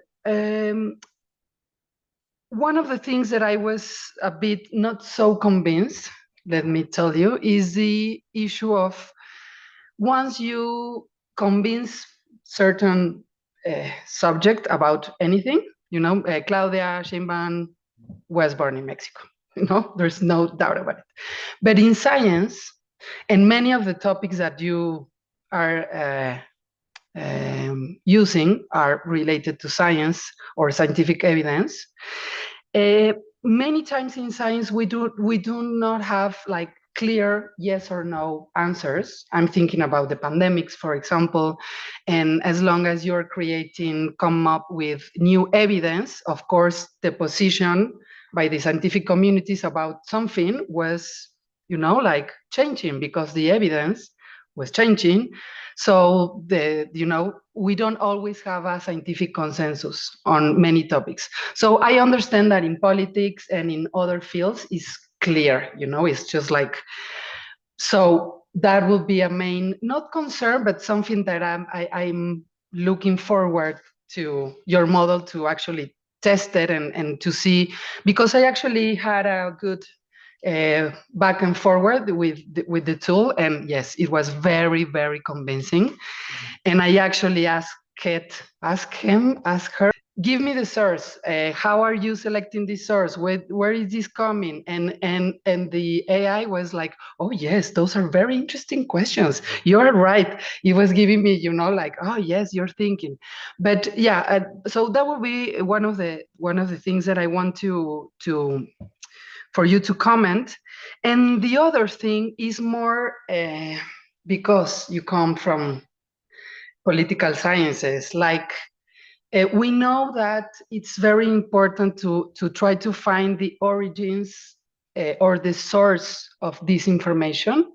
one of the things that I was a bit not so convinced, let me tell you, is the issue of once you convince certain subject about anything, you know, Claudia Sheinbaum was born in Mexico, you know, there's no doubt about it. But in science, and many of the topics that you are using are related to science or scientific evidence. Many times in science, we do not have like clear yes or no answers. I'm thinking about the pandemics, for example, and as long as you're come up with new evidence, of course, the position by the scientific communities about something was, you know, like changing because the evidence was changing. So you know, we don't always have a scientific consensus on many topics. So I understand that in politics and in other fields is clear, you know, it's just like, so that will be a main, not concern, but something that I'm looking forward to your model to actually test it and to see, because I actually had a good back and forward with the tool, and yes, it was very, very convincing. And I actually asked her, give me the source. How are you selecting this source? Where is this coming? And the AI was like, oh yes, those are very interesting questions. You're right. It was giving me, you know, like, oh yes, you're thinking. But yeah, so that will be one of the things that I want for you to comment. And the other thing is more because you come from political sciences, like we know that it's very important to try to find the origins or the source of this information,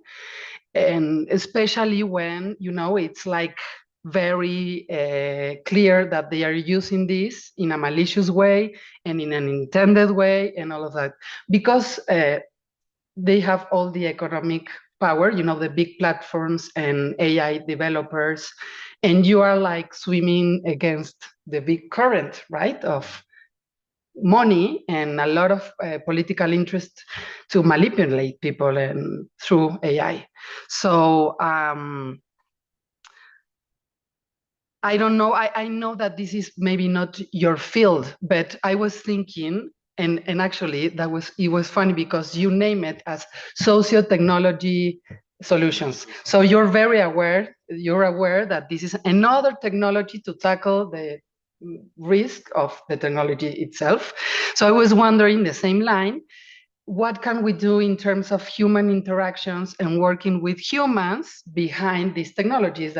and especially when, you know, it's like very clear that they are using this in a malicious way and in an intended way and all of that, because they have all the economic power, you know, the big platforms and AI developers, and you are like swimming against the big current, right, of money and a lot of political interest to manipulate people and through AI. So I don't know. I know that this is maybe not your field, but I was thinking, and actually it was funny because you name it as socio-technology solutions. So you're aware that this is another technology to tackle the risk of the technology itself. So I was wondering the same line, what can we do in terms of human interactions and working with humans behind these technologies,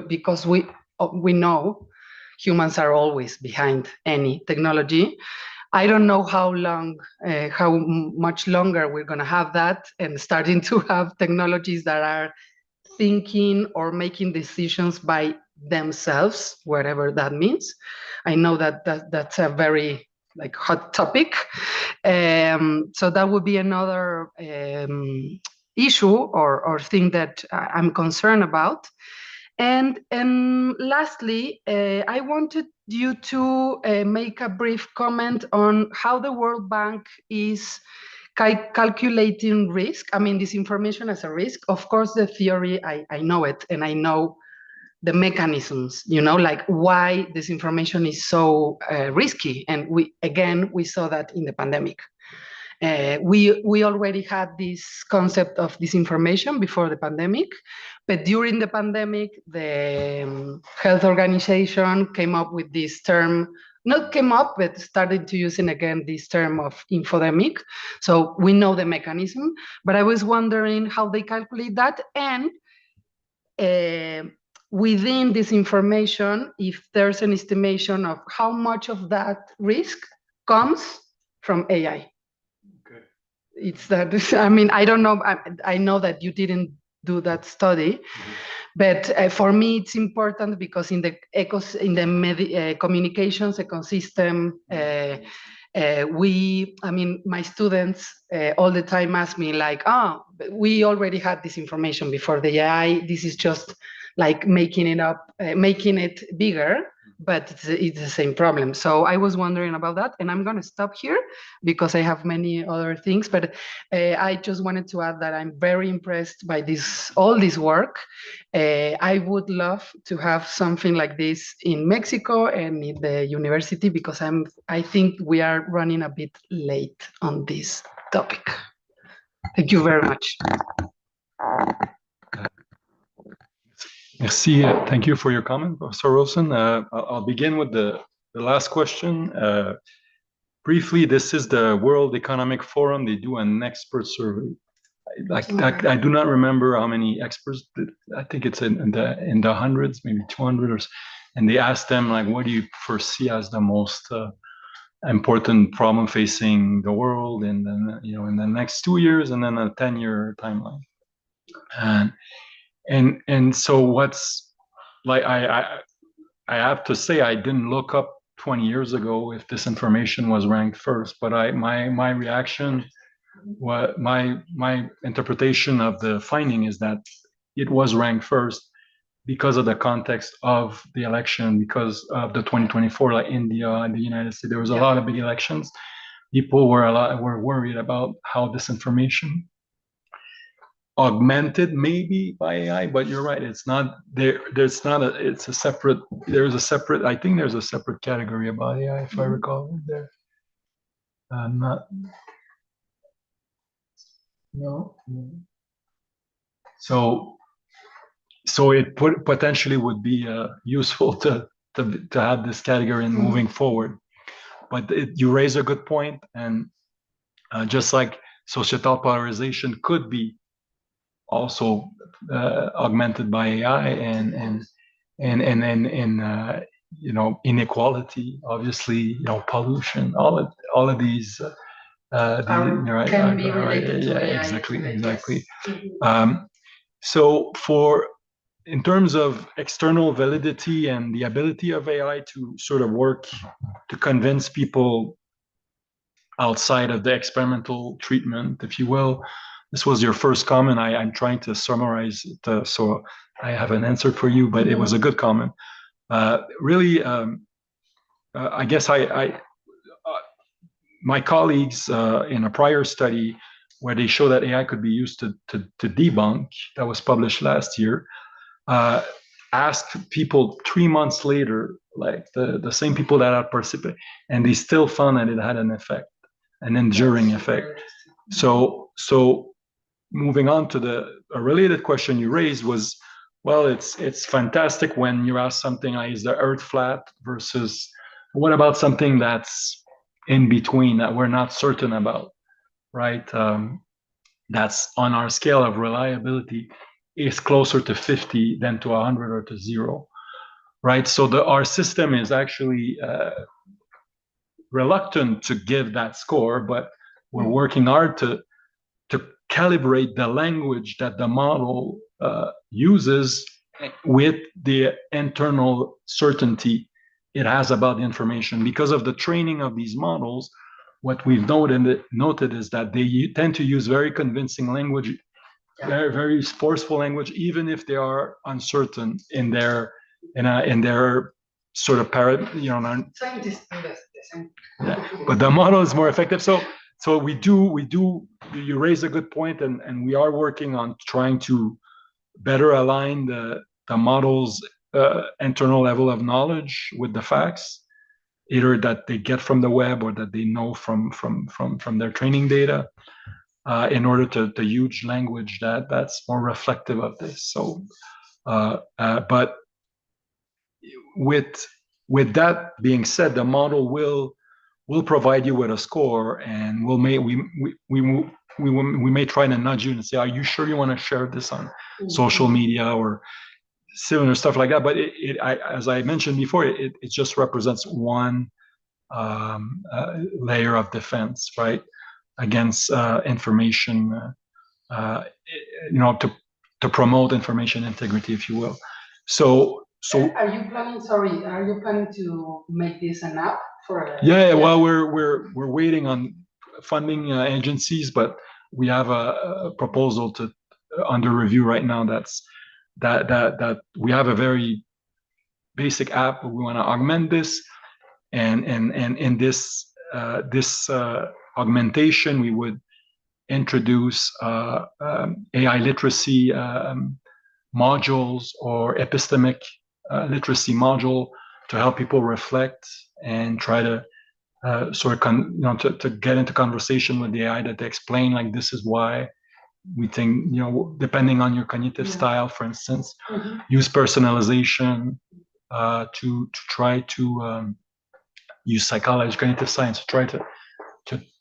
because we know humans are always behind any technology. I don't know how much longer we're going to have that, and starting to have technologies that are thinking or making decisions by themselves, whatever that means. I know that's a very hot topic. So that would be another issue or thing that I'm concerned about. And lastly, I wanted you to make a brief comment on how the World Bank is calculating risk. I mean, disinformation as a risk. Of course, the theory, I know it, and I know the mechanisms, you know, like why disinformation is so risky. And we saw that in the pandemic. We already had this concept of disinformation before the pandemic, but during the pandemic, the Health Organization came up with this term, not came up, but started to using again this term of infodemic. So we know the mechanism, but I was wondering how they calculate that, and within this information, if there's an estimation of how much of that risk comes from AI. It's that, I mean, I don't know. I know that you didn't do that study, but for me, it's important because in the communications ecosystem, my students all the time ask me like, we already had this information before the AI. This is just like making it up, making it bigger, but it's the same problem. So I was wondering about that, and I'm going to stop here because I have many other things, but I just wanted to add that I'm very impressed by all this work. I would love to have something like this in Mexico and in the university, because I think we are running a bit late on this topic. Thank you very much. Merci. Thank you for your comment, Professor Rosen. I'll begin with the last question. Briefly, this is the World Economic Forum. They do an expert survey. I do not remember how many experts. I think it's in the hundreds, maybe 200, and they asked them like, what do you foresee as the most important problem facing the world in the next 2 years, and then a 10-year timeline. And so what's like, I have to say, I didn't look up 20 years ago if this information was ranked first, but my reaction, my interpretation of the finding is that it was ranked first because of the context of the election, because of the 2024, like India and the United States, there was a lot of big elections. People were worried about how this information augmented maybe by AI, but you're right, it's not there. It's a separate, I think there's a separate category about AI, if I recall there. So it potentially would be useful to have this category in moving forward. But you raise a good point, and just like societal polarization could be also augmented by AI, and inequality, obviously, pollution, all of these can be related to AI. Exactly. So in terms of external validity and the ability of AI to sort of work to convince people outside of the experimental treatment, if you will, this was your first comment. I'm trying to summarize it, so I have an answer for you, but it was a good comment. Really, I guess my colleagues in a prior study where they show that AI could be used to debunk, that was published last year, asked people 3 months later, like the same people that had participated, and they still found that it had an effect, an enduring effect. So moving on to a related question you raised was, well, it's fantastic when you ask something like, is the earth flat, versus what about something that's in between that we're not certain about, right? That's on our scale of reliability is closer to 50 than to 100 or to 0, right? So our system is actually reluctant to give that score, but we're working hard to calibrate the language that the model uses with the internal certainty it has about the information. Because of the training of these models, what we've noted is that they tend to use very convincing language, very, very forceful language, even if they are uncertain in their sort of Scientists do this. yeah. But the model is more effective. So we do. You raise a good point, and we are working on trying to better align the model's internal level of knowledge with the facts, either that they get from the web or that they know from their training data, in order to use language that's more reflective of this. So, but with that being said, the model will provide you with a score, and we may try to nudge you and say, are you sure you want to share this on social media or similar stuff like that? But as I mentioned before, it just represents one layer of defense, right, against information, to promote information integrity, if you will. So are you planning to make this an app for? Yeah, well, we're waiting on funding agencies, but we have a proposal under review right now. That we have a very basic app, but we want to augment this, and in this augmentation, we would introduce AI literacy modules or epistemic literacy module to help people reflect and try to to get into conversation with the AI, that they explain, like, this is why we think, depending on your cognitive style, for instance, use personalization to try to use psychology, cognitive science, to try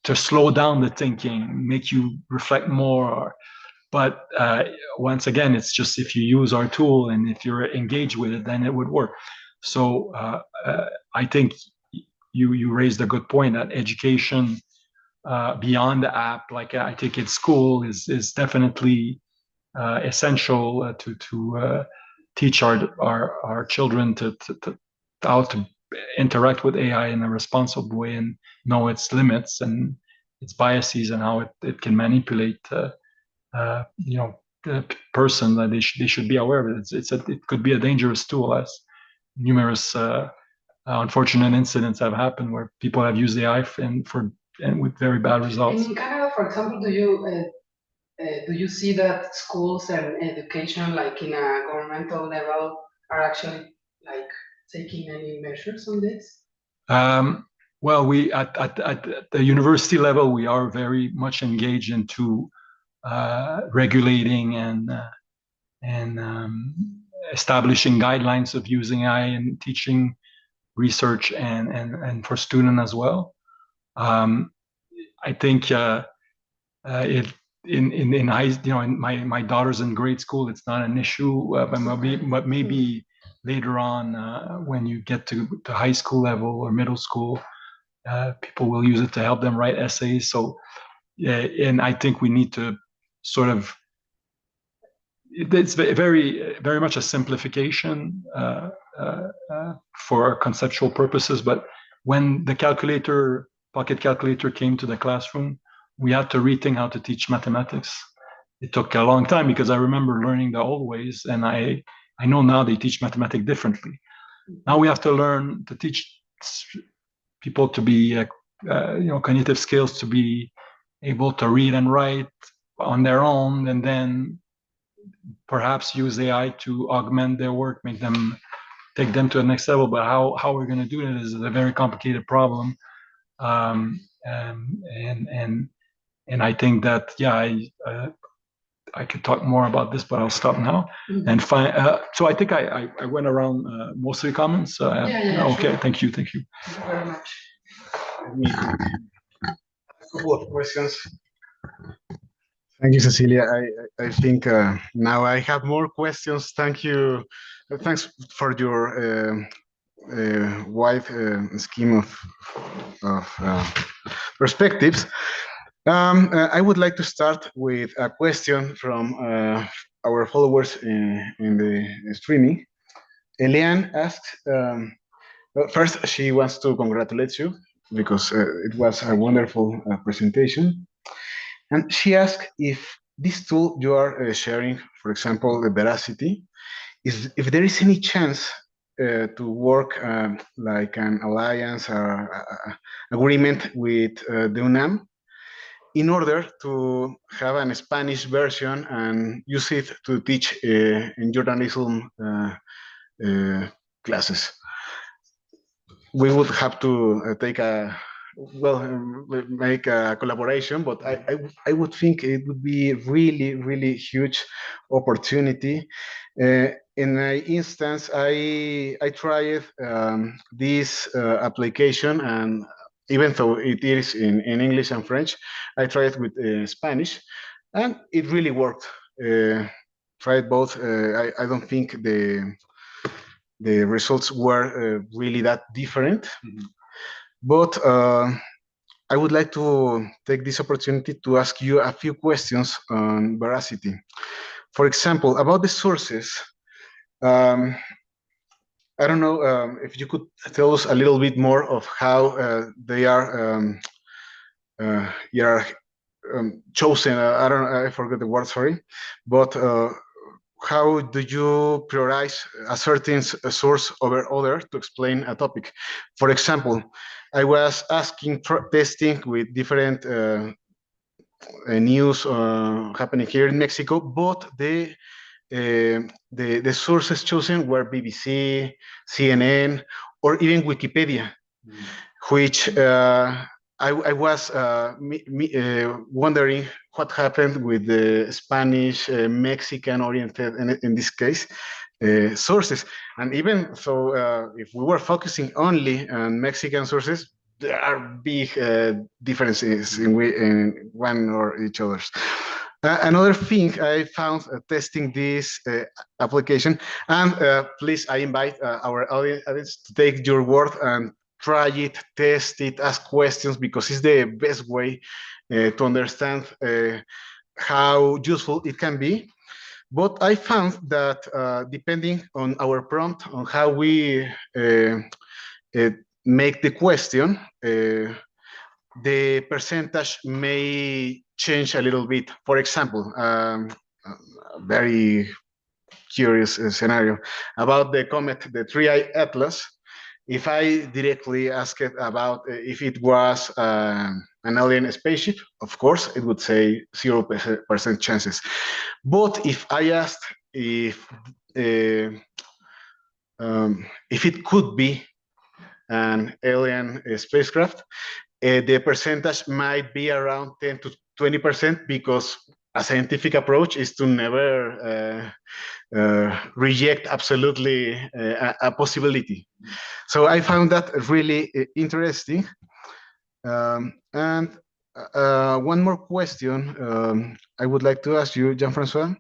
to slow down the thinking, make you reflect more. But once again, it's just if you use our tool and if you're engaged with it, then it would work. So I think you raised a good point that education beyond the app, like I think in school, is definitely essential to teach our children to how to interact with AI in a responsible way and know its limits and its biases and how it can manipulate the person, that they should be aware of it. It could be a dangerous tool, as numerous unfortunate incidents have happened where people have used AI and with very bad results. In Canada, for example, do you see that schools and education, like in a governmental level, are actually like taking any measures on this? Well, we at the university level, we are very much engaged into regulating and establishing guidelines of using AI in teaching, research, and for students as well. I think in high, in my daughter's in grade school, it's not an issue, but maybe later on, when you get to high school level or middle school, people will use it to help them write essays. So, and I think we need to sort of it's very much a simplification for conceptual purposes. But when the pocket calculator came to the classroom, we had to rethink how to teach mathematics. It took a long time because I remember learning the old ways, and I know now they teach mathematics differently. Now we have to learn to teach people to be, cognitive skills, to be able to read and write on their own, and then perhaps use AI to augment their work, take them to the next level. But how we're going to do that is a very complicated problem. And I think that, I could talk more about this, but I'll stop now. Mm-hmm. And so I think I went around most of the comments. Okay, sure. Thank you. Thank you very much. A couple of questions. Thank you, Cecilia. I think now I have more questions. Thank you. Thanks for your wide scheme of perspectives. I would like to start with a question from our followers in the streaming. Eliane asks, first, she wants to congratulate you because it was a wonderful presentation. And she asked if this tool you are sharing, for example, the Veracity, if there is any chance to work like an alliance or agreement with the UNAM, in order to have a Spanish version and use it to teach in journalism classes. We would have to make a collaboration, but I would think it would be really, really huge opportunity. In my instance, I tried this application, and even though it is in English and French, I tried with Spanish, and it really worked. Tried both. I don't think the results were really that different. Mm-hmm. But I would like to take this opportunity to ask you a few questions on Veracity. For example, about the sources. I don't know if you could tell us a little bit more of how they are chosen. I forgot the word, sorry. But how do you prioritize a certain source over other to explain a topic? For example, I was asking testing with different news happening here in Mexico, but the sources chosen were BBC, CNN, or even Wikipedia, which I was wondering what happened with the Spanish, Mexican-oriented, in this case, sources. And even so, if we were focusing only on Mexican sources, there are big differences in one or each other's. Another thing I found testing this application, and please, I invite our audience to take your word and try it, test it, ask questions, because it's the best way to understand how useful it can be. But I found that depending on our prompt, on how we make the question, the percentage may change a little bit. For example, a very curious scenario about the comet, the Three-Eye Atlas. If I directly ask it about if it was an alien spaceship, of course, it would say 0% chances. But if I asked if it could be an alien spacecraft, the percentage might be around 10 to 20%, because a scientific approach is to never reject absolutely a possibility. So I found that really interesting. And one more question I would like to ask you, Jean-François,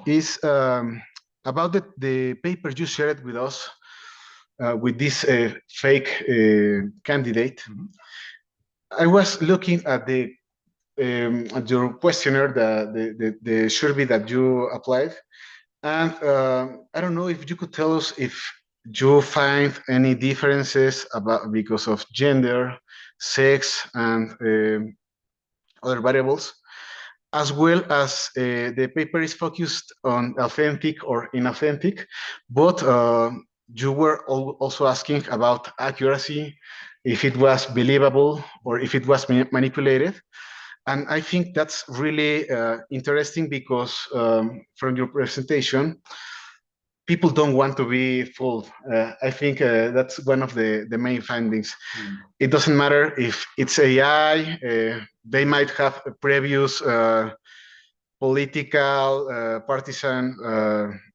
is about the paper you shared with us with this fake candidate. I was looking at the your questionnaire, the survey that you applied. And I don't know if you could tell us if you find any differences because of gender, sex, and other variables, as well as the paper is focused on authentic or inauthentic, but you were also asking about accuracy, if it was believable or if it was manipulated. And I think that's really interesting because from your presentation, people don't want to be fooled. I think that's one of the main findings. It doesn't matter if it's AI, they might have previous political, partisan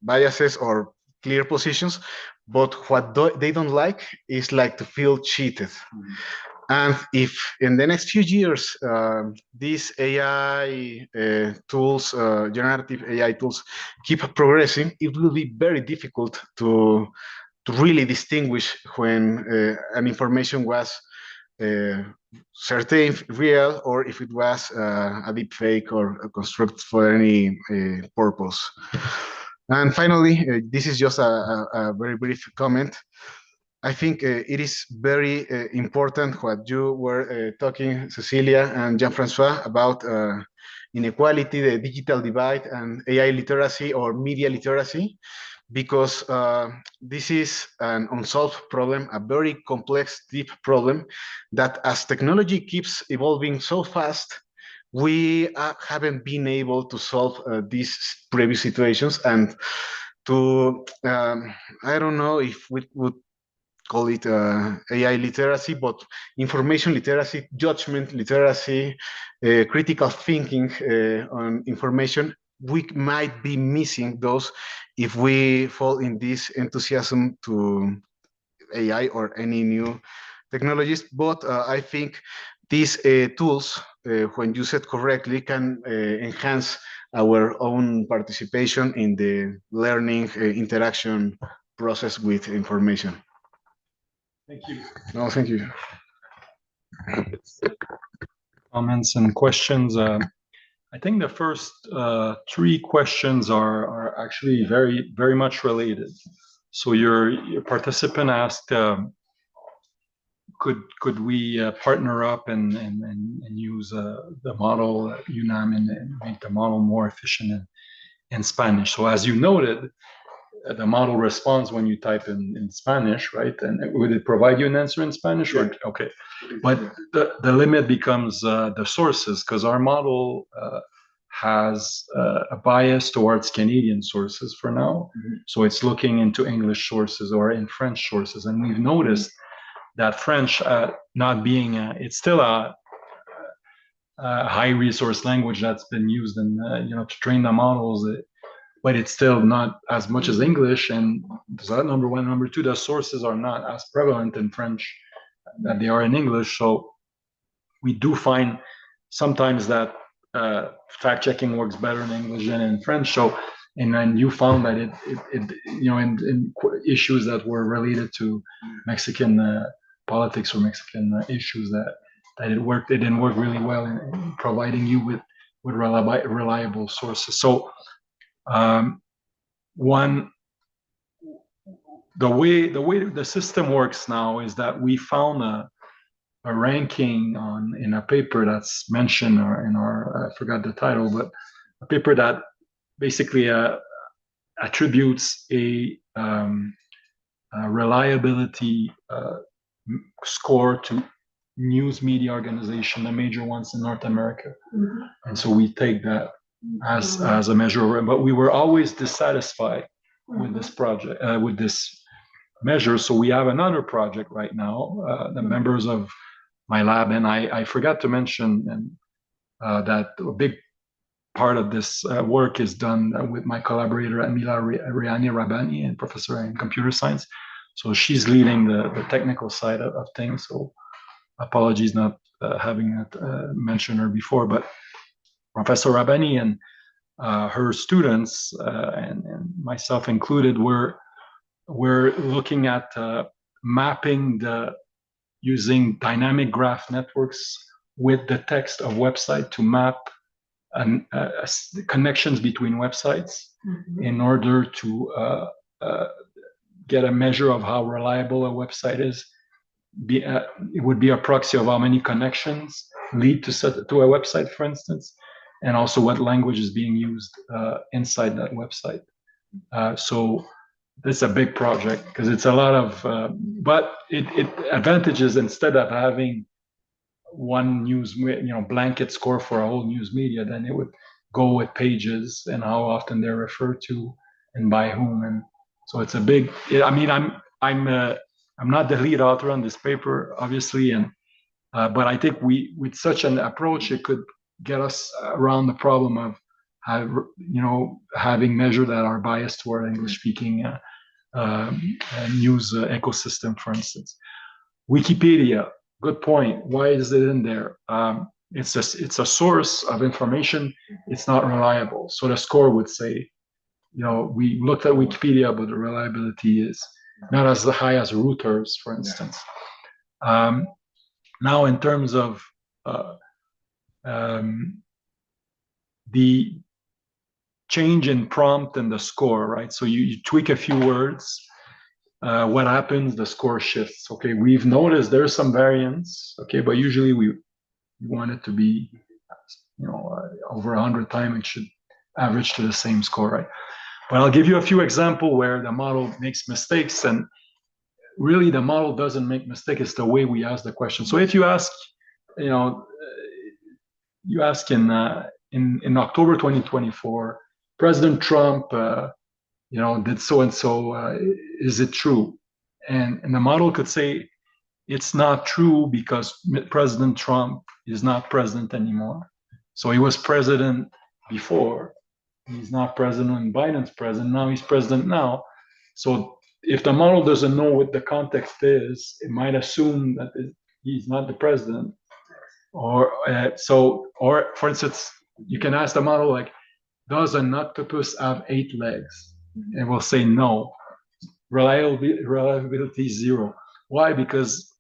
biases or clear positions, but what they don't like is like to feel cheated. And if in the next few years, these AI tools, generative AI tools, keep progressing, it will be very difficult to really distinguish when an information was certain, real, or if it was a deep fake or a construct for any purpose. And finally, this is just a very brief comment. I think it is very important what you were talking, Cecilia and Jean-François, about inequality, the digital divide, and AI literacy or media literacy, because this is an unsolved problem, a very complex, deep problem that as technology keeps evolving so fast, we haven't been able to solve these previous situations. And to, I don't know if we would call it AI literacy, but information literacy, judgment literacy, critical thinking on information, we might be missing those if we fall in this enthusiasm to AI or any new technologies. But I think these tools, when used correctly, can enhance our own participation in the learning interaction process with information. Thank you. No, thank you. Comments and questions. I think the first three questions are actually very much related. So your participant asked, could we partner up and use the model at UNAM and make the model more efficient in Spanish? So as you noted, the model responds when you type in Spanish, right? And would it provide you an answer in Spanish? Yeah. Or okay, but the limit becomes the sources, because our model has a bias towards Canadian sources for now. Mm-hmm. So it's looking into English sources or in French sources, and we've noticed that French, not being it's still a high resource language that's been used in to train the models. But it's still not as much as English, and so that number one. Number two, the sources are not as prevalent in French that they are in English. So we do find sometimes that fact-checking works better in English than in French. So, and then you found that it in issues that were related to Mexican politics or Mexican issues that it didn't work really well in providing you with reliable sources. So. The way the system works now is that we found a ranking in a paper that's mentioned in our I forgot the title, but a paper that basically attributes a reliability score to news media organization, the major ones in North America. Mm-hmm. And so we take that as a measure, but we were always dissatisfied with this project, with this measure. So we have another project right now, the members of my lab, and I forgot to mention that a big part of this work is done with my collaborator, Amila Riani Rabani, and professor in computer science. So she's leading the technical side of things. So apologies not having mentioned her before, but Professor Rabani and her students and myself included were looking at mapping using dynamic graph networks with the text of website to map connections between websites in order to get a measure of how reliable a website is. It would be a proxy of how many connections lead to a website, for instance, and also what language is being used inside that website. So it's a big project because it's a lot of, but it advantages, instead of having one news, blanket score for a whole news media, then it would go with pages and how often they're referred to and by whom. And so it's a big, I mean, I'm not the lead author on this paper, obviously, and but I think with such an approach, it could get us around the problem of having measures that are biased toward English-speaking news ecosystem, for instance. Wikipedia, good point. Why is it in there? It's a source of information. It's not reliable. So the score would say, we looked at Wikipedia, but the reliability is not as high as Reuters, for instance. Now, in terms of the change in prompt and the score, right? So you tweak a few words. What happens? The score shifts. Okay, we've noticed there's some variance. Okay, but usually we want it to be, over 100 times it should average to the same score, right? But I'll give you a few examples where the model makes mistakes, and really the model doesn't make mistakes. It's the way we ask the question. So if you ask, you ask in October 2024, President Trump, did so and so. Is it true? And the model could say it's not true because President Trump is not president anymore. So he was president before. He's not president when Biden's president. Now he's president now. So if the model doesn't know what the context is, it might assume that he's not the president. Or for instance, you can ask the model, like, does an octopus have 8 legs? And we'll say no. Reliability is 0. Why? Because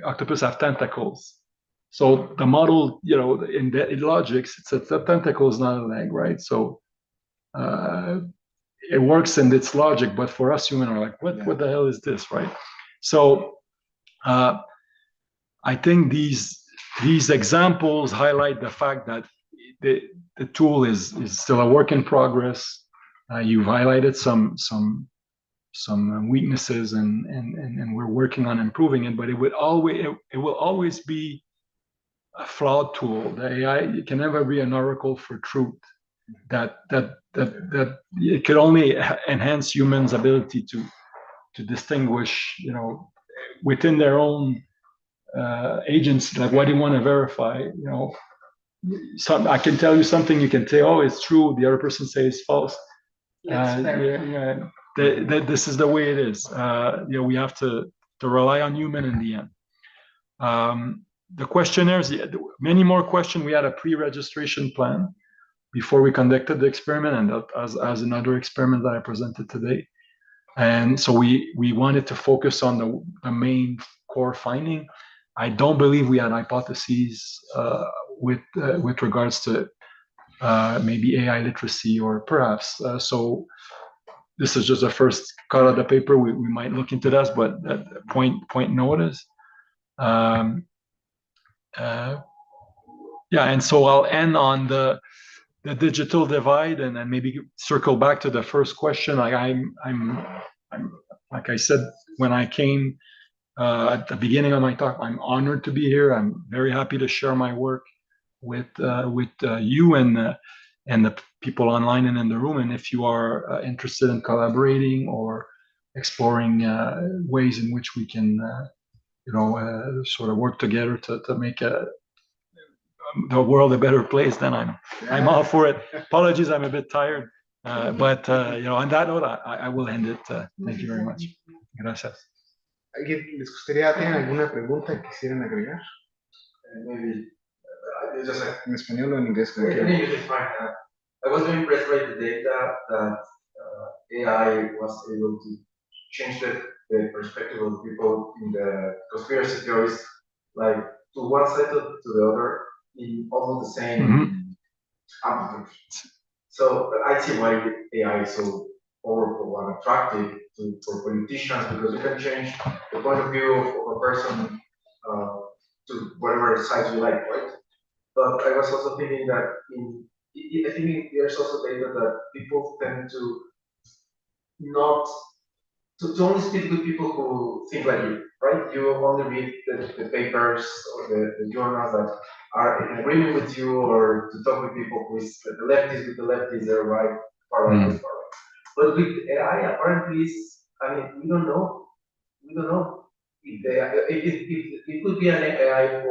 octopus have tentacles. So the model, in logics, it's a tentacle is not a leg, right? So it works in its logic, but for us human are like, what the hell is this, right? So I think these examples highlight the fact that the tool is still a work in progress. You've highlighted some weaknesses, and we're working on improving it. But it will always be a flawed tool. The AI can never be an oracle for truth. That it could only enhance humans' ability to distinguish, within their own agency, like what do you want to verify, I can tell you something, you can say, oh, it's true, the other person says it's false. This is the way it is. We have to rely on human in the end. The questionnaires, many more questions. We had a pre-registration plan before we conducted the experiment, and that as another experiment that I presented today. And so we wanted to focus on the main core finding. I don't believe we had hypotheses with regards to maybe AI literacy, or perhaps. So this is just the first cut of the paper. We might look into that, but point notice. And so I'll end on the digital divide, and then maybe circle back to the first question. I'm like I said when I came at the beginning of my talk, I'm honored to be here. I'm very happy to share my work with you and the people online and in the room. And if you are interested in collaborating or exploring ways in which we can sort of work together to make the world a better place, then I'm all for it. Apologies, I'm a bit tired, but on that note, I will end it. Thank you very much. Gracias. ¿Alguien les gustaría tener alguna pregunta que quisieran agregar? Maybe En español o en inglés. I was very impressed by the data that AI was able to change the perspective of people in the conspiracy theories. Like to one side to the other in almost the same amplitude. So I see why AI is so powerful and attractive for politicians, because you can change the point of view of a person to whatever side you like, right? But I was also thinking that I think there's also data that people tend to not to only speak with people who think like you, right? You only read the papers or the journals that are in agreement with you, or to talk with people who is the lefties with the lefties, they're right, far right with far right. But with AI, apparently, I mean, we don't know. We don't know if it could be an AI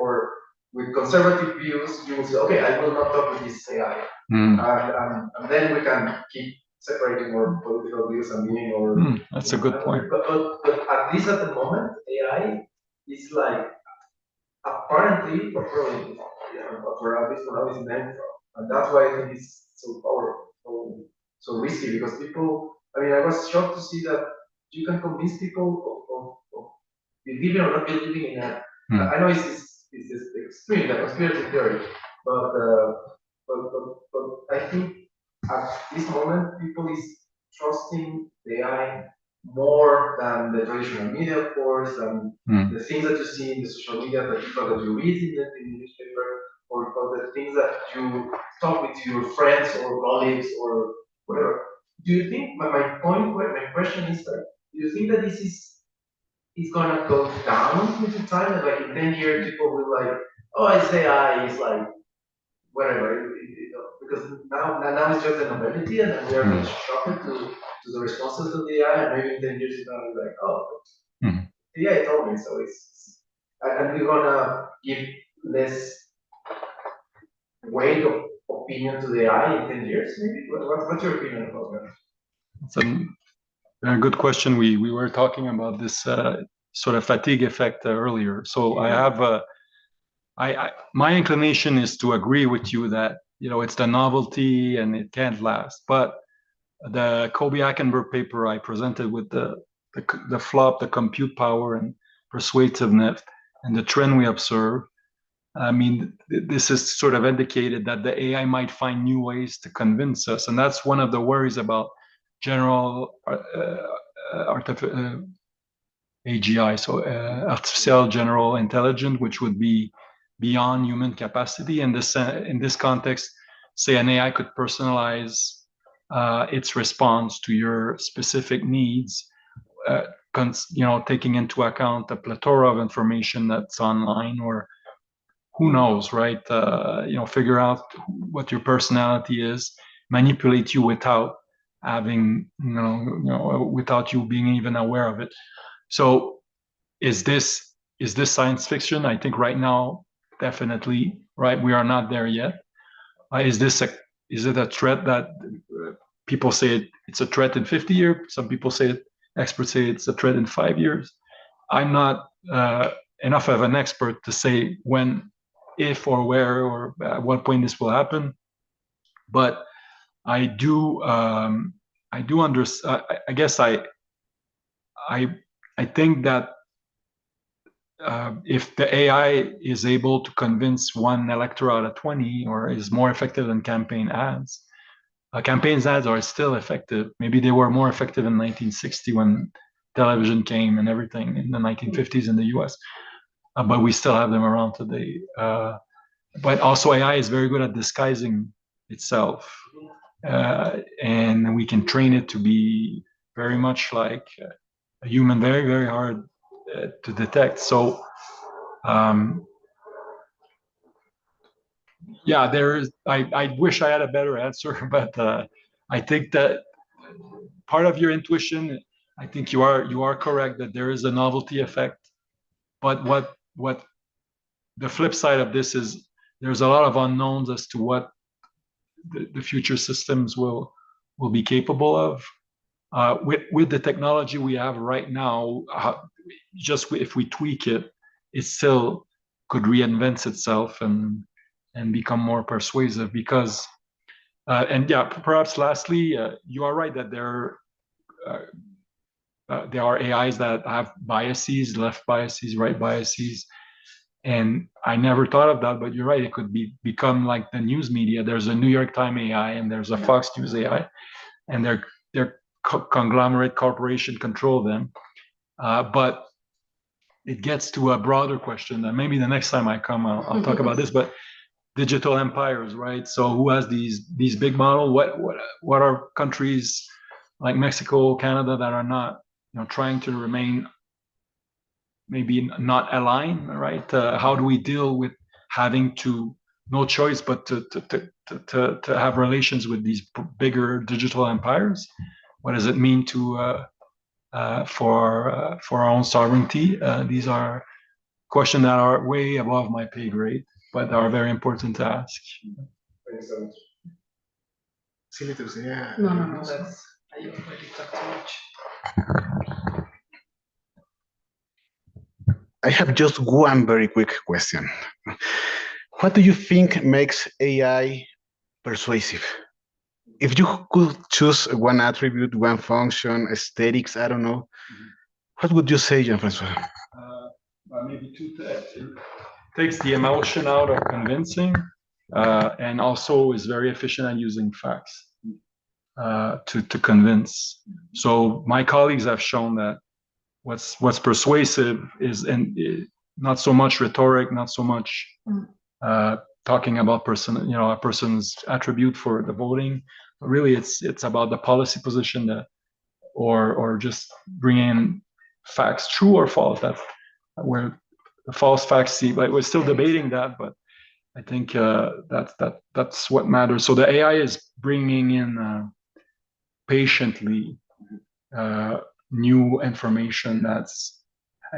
with conservative views. You will say, okay, I will not talk with this AI, and then we can keep separating our political views and meaning. Or that's a good point. But at least at the moment, AI is like apparently, or probably, for at least for now, is Mtro, and that's why I think it's so powerful, so risky, because people. I mean, I was shocked to see that you can convince people of believing or not believing in a. I know it's extreme, the conspiracy theory, but I think at this moment people is trusting the AI more than the traditional media, of course, and the things that you see in the social media, the people that you read in the newspaper, or the things that you talk with your friends or colleagues or whatever. Do you think, my question is that, do you think that this is gonna go down with the time? And like in 10 years, people will like, oh, it's AI, it's like, whatever. Because now it's just a novelty, and then we are being shocked to the responses of the AI, and maybe in 10 years it's gonna be like, oh, yeah, it told me, so and we're gonna give less weight of opinion to the AI in 10 years, maybe? What's your opinion about that? It's a very good question. We were talking about this sort of fatigue effect earlier. So I have my inclination is to agree with you that, you know, it's the novelty and it can't last. But the Kolbe-Ackenberg paper I presented with the flop, the compute power and persuasiveness, and the trend we observe, I mean, this is sort of indicated that the AI might find new ways to convince us. And that's one of the worries about general AGI, so artificial general intelligence, which would be beyond human capacity. And in this context, say an AI could personalize its response to your specific needs, you know, taking into account a plethora of information that's online, or who knows, right? You know, figure out what your personality is, manipulate you without having, without you being even aware of it. So, is this science fiction? I think right now, definitely, right? We are not there yet. Is it a threat that people say it's a threat in 50 years? Some people say experts say it's a threat in 5 years. I'm not enough of an expert to say when, if, or where, or at what point this will happen. But I do understand. I guess I think that if the AI is able to convince one elector out of 20, or is more effective than campaign ads, campaign ads are still effective. Maybe they were more effective in 1960 when television came and everything, in the 1950s in the US, but we still have them around today. But also AI is very good at disguising itself, and we can train it to be very much like a human, very, very hard to detect. So yeah, I wish I had a better answer, but I think that part of your intuition, I think you are correct that there is a novelty effect. But what the flip side of this is, there's a lot of unknowns as to what the future systems will be capable of. With the technology we have right now, just if we tweak it, it still could reinvent itself and become more persuasive. Because and yeah, perhaps lastly, you are right that there are AIs that have biases, left biases, right biases, And I never thought of that, but you're right. It could become like the news media. There's a New York Times AI and there's a Fox News AI, and they're conglomerate corporation control them. But it gets to a broader question that maybe the next time I come, I'll talk about this. But digital empires, right? So who has these big models? What are countries like Mexico, Canada that are not, trying to remain maybe not aligned, right? How do we deal with having to no choice but to have relations with these bigger digital empires? What does it mean to for our own sovereignty? These are questions that are way above my pay grade, but are very important to ask. No, that's, I already talked too much. I have just one very quick question. What do you think makes AI persuasive? If you could choose one attribute, one function, aesthetics, I don't know, what would you say, Jean-François? Maybe it takes the emotion out of convincing, and also is very efficient at using facts to convince. So my colleagues have shown that what's persuasive is not so much rhetoric, not so much talking about a person's attribute for the voting, but really it's about the policy position or just bringing in facts, true or false. That's where the false facts see. Like we're still debating that, but I think that's what matters. So the AI is bringing in patiently new information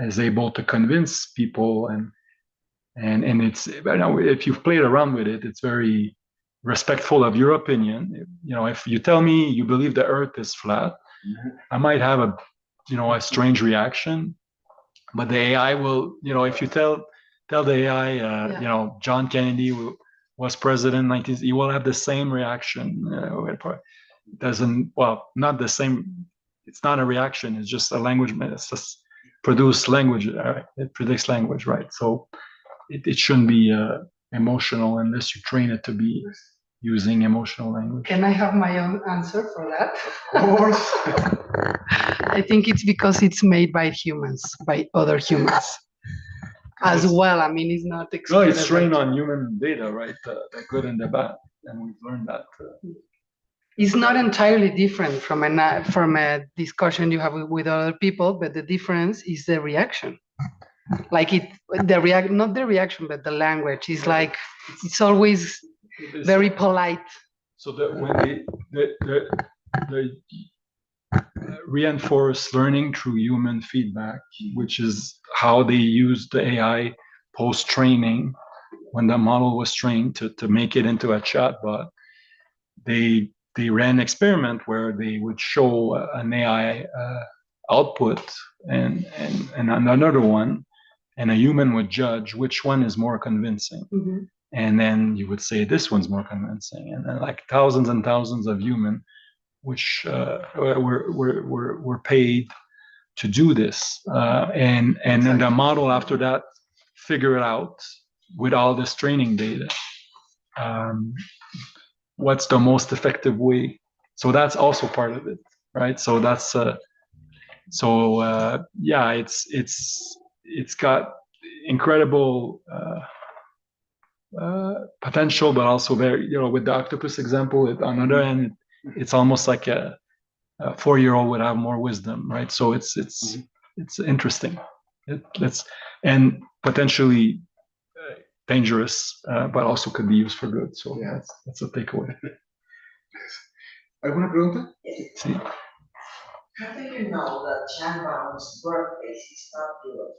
is able to convince people, and it's, if you've played around with it, it's very respectful of your opinion. If you tell me you believe the Earth is flat, I might have a strange reaction, but the AI will, if you tell the AI, John Kennedy was president 19, you will have the same reaction. It doesn't, not the same. It's not a reaction. It's just a language. It's just produce language. It predicts language, right? So it shouldn't be emotional unless you train it to be using emotional language. Can I have my own answer for that? Of course. I think it's because it's made by humans, by other humans as well. I mean, it's not. No, it's trained on human data, right? The good and the bad, and we've learned that. It's not entirely different from a discussion you have with other people, but the difference is the reaction. Like not the reaction, but the language is like it's always very polite. So that when they reinforce learning through human feedback, which is how they use the AI post-training, when the model was trained to make it into a chatbot, they ran an experiment where they would show an AI output and another one, and a human would judge which one is more convincing. Mm-hmm. And then you would say this one's more convincing, and then like thousands and thousands of humans, which were paid to do this, and then the model after that figure it out with all this training data. What's the most effective way? So that's also part of it, right? So that's it's got incredible potential, but also very, with the octopus example, on the other end, it's almost like a 4-year-old would have more wisdom, right? So it's interesting. It's and potentially dangerous, but also could be used for good. So that's a takeaway. ¿Alguna pregunta? Sí. How do you know that Jean-François' birthplace is not Europe?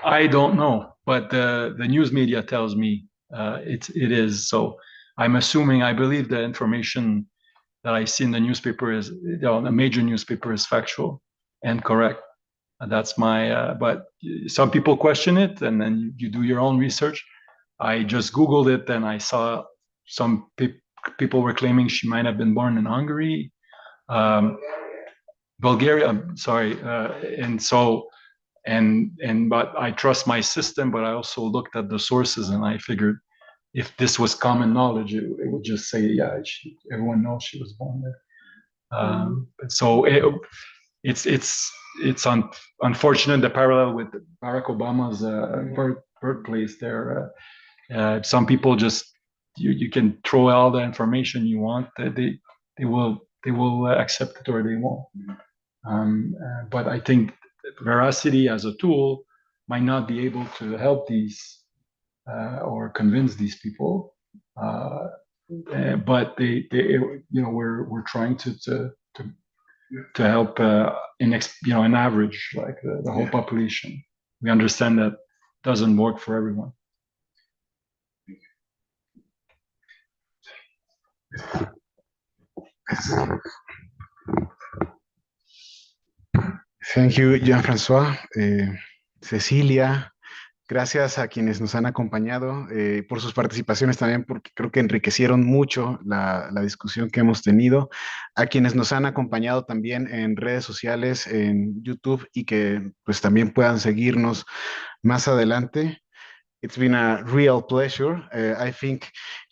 I don't know, but the news media tells me it is. So I'm assuming, I believe the information that I see in the newspaper is, a major newspaper is factual and correct. That's my, but some people question it, and then you do your own research. I just Googled it, and I saw some people were claiming she might have been born in Hungary, Bulgaria. I'm sorry, and so But I trust my system, but I also looked at the sources and I figured if this was common knowledge, it would just say, yeah, everyone knows she was born there. So it's unfortunate, the parallel with Barack Obama's birthplace there. Some people just, you can throw all the information you want, they will accept it or they won't. But I think veracity as a tool might not be able to help these or convince these people, but we're trying to help an average, like the whole population. We understand that doesn't work for everyone. Thank you, Jean-François. Cecilia, gracias a quienes nos han acompañado, por sus participaciones también, porque creo que enriquecieron mucho la discusión que hemos tenido. A quienes nos han acompañado también en redes sociales, en YouTube, y que pues también puedan seguirnos más adelante. It's been a real pleasure. I think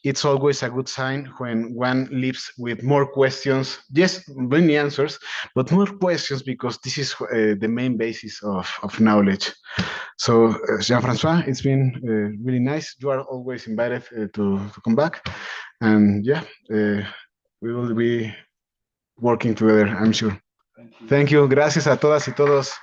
it's always a good sign when one leaves with more questions. Yes, many answers, but more questions, because this is the main basis of knowledge. So, Jean-François, it's been really nice. You are always invited to come back. And yeah, we will be working together, I'm sure. Thank you. Gracias a todas y todos.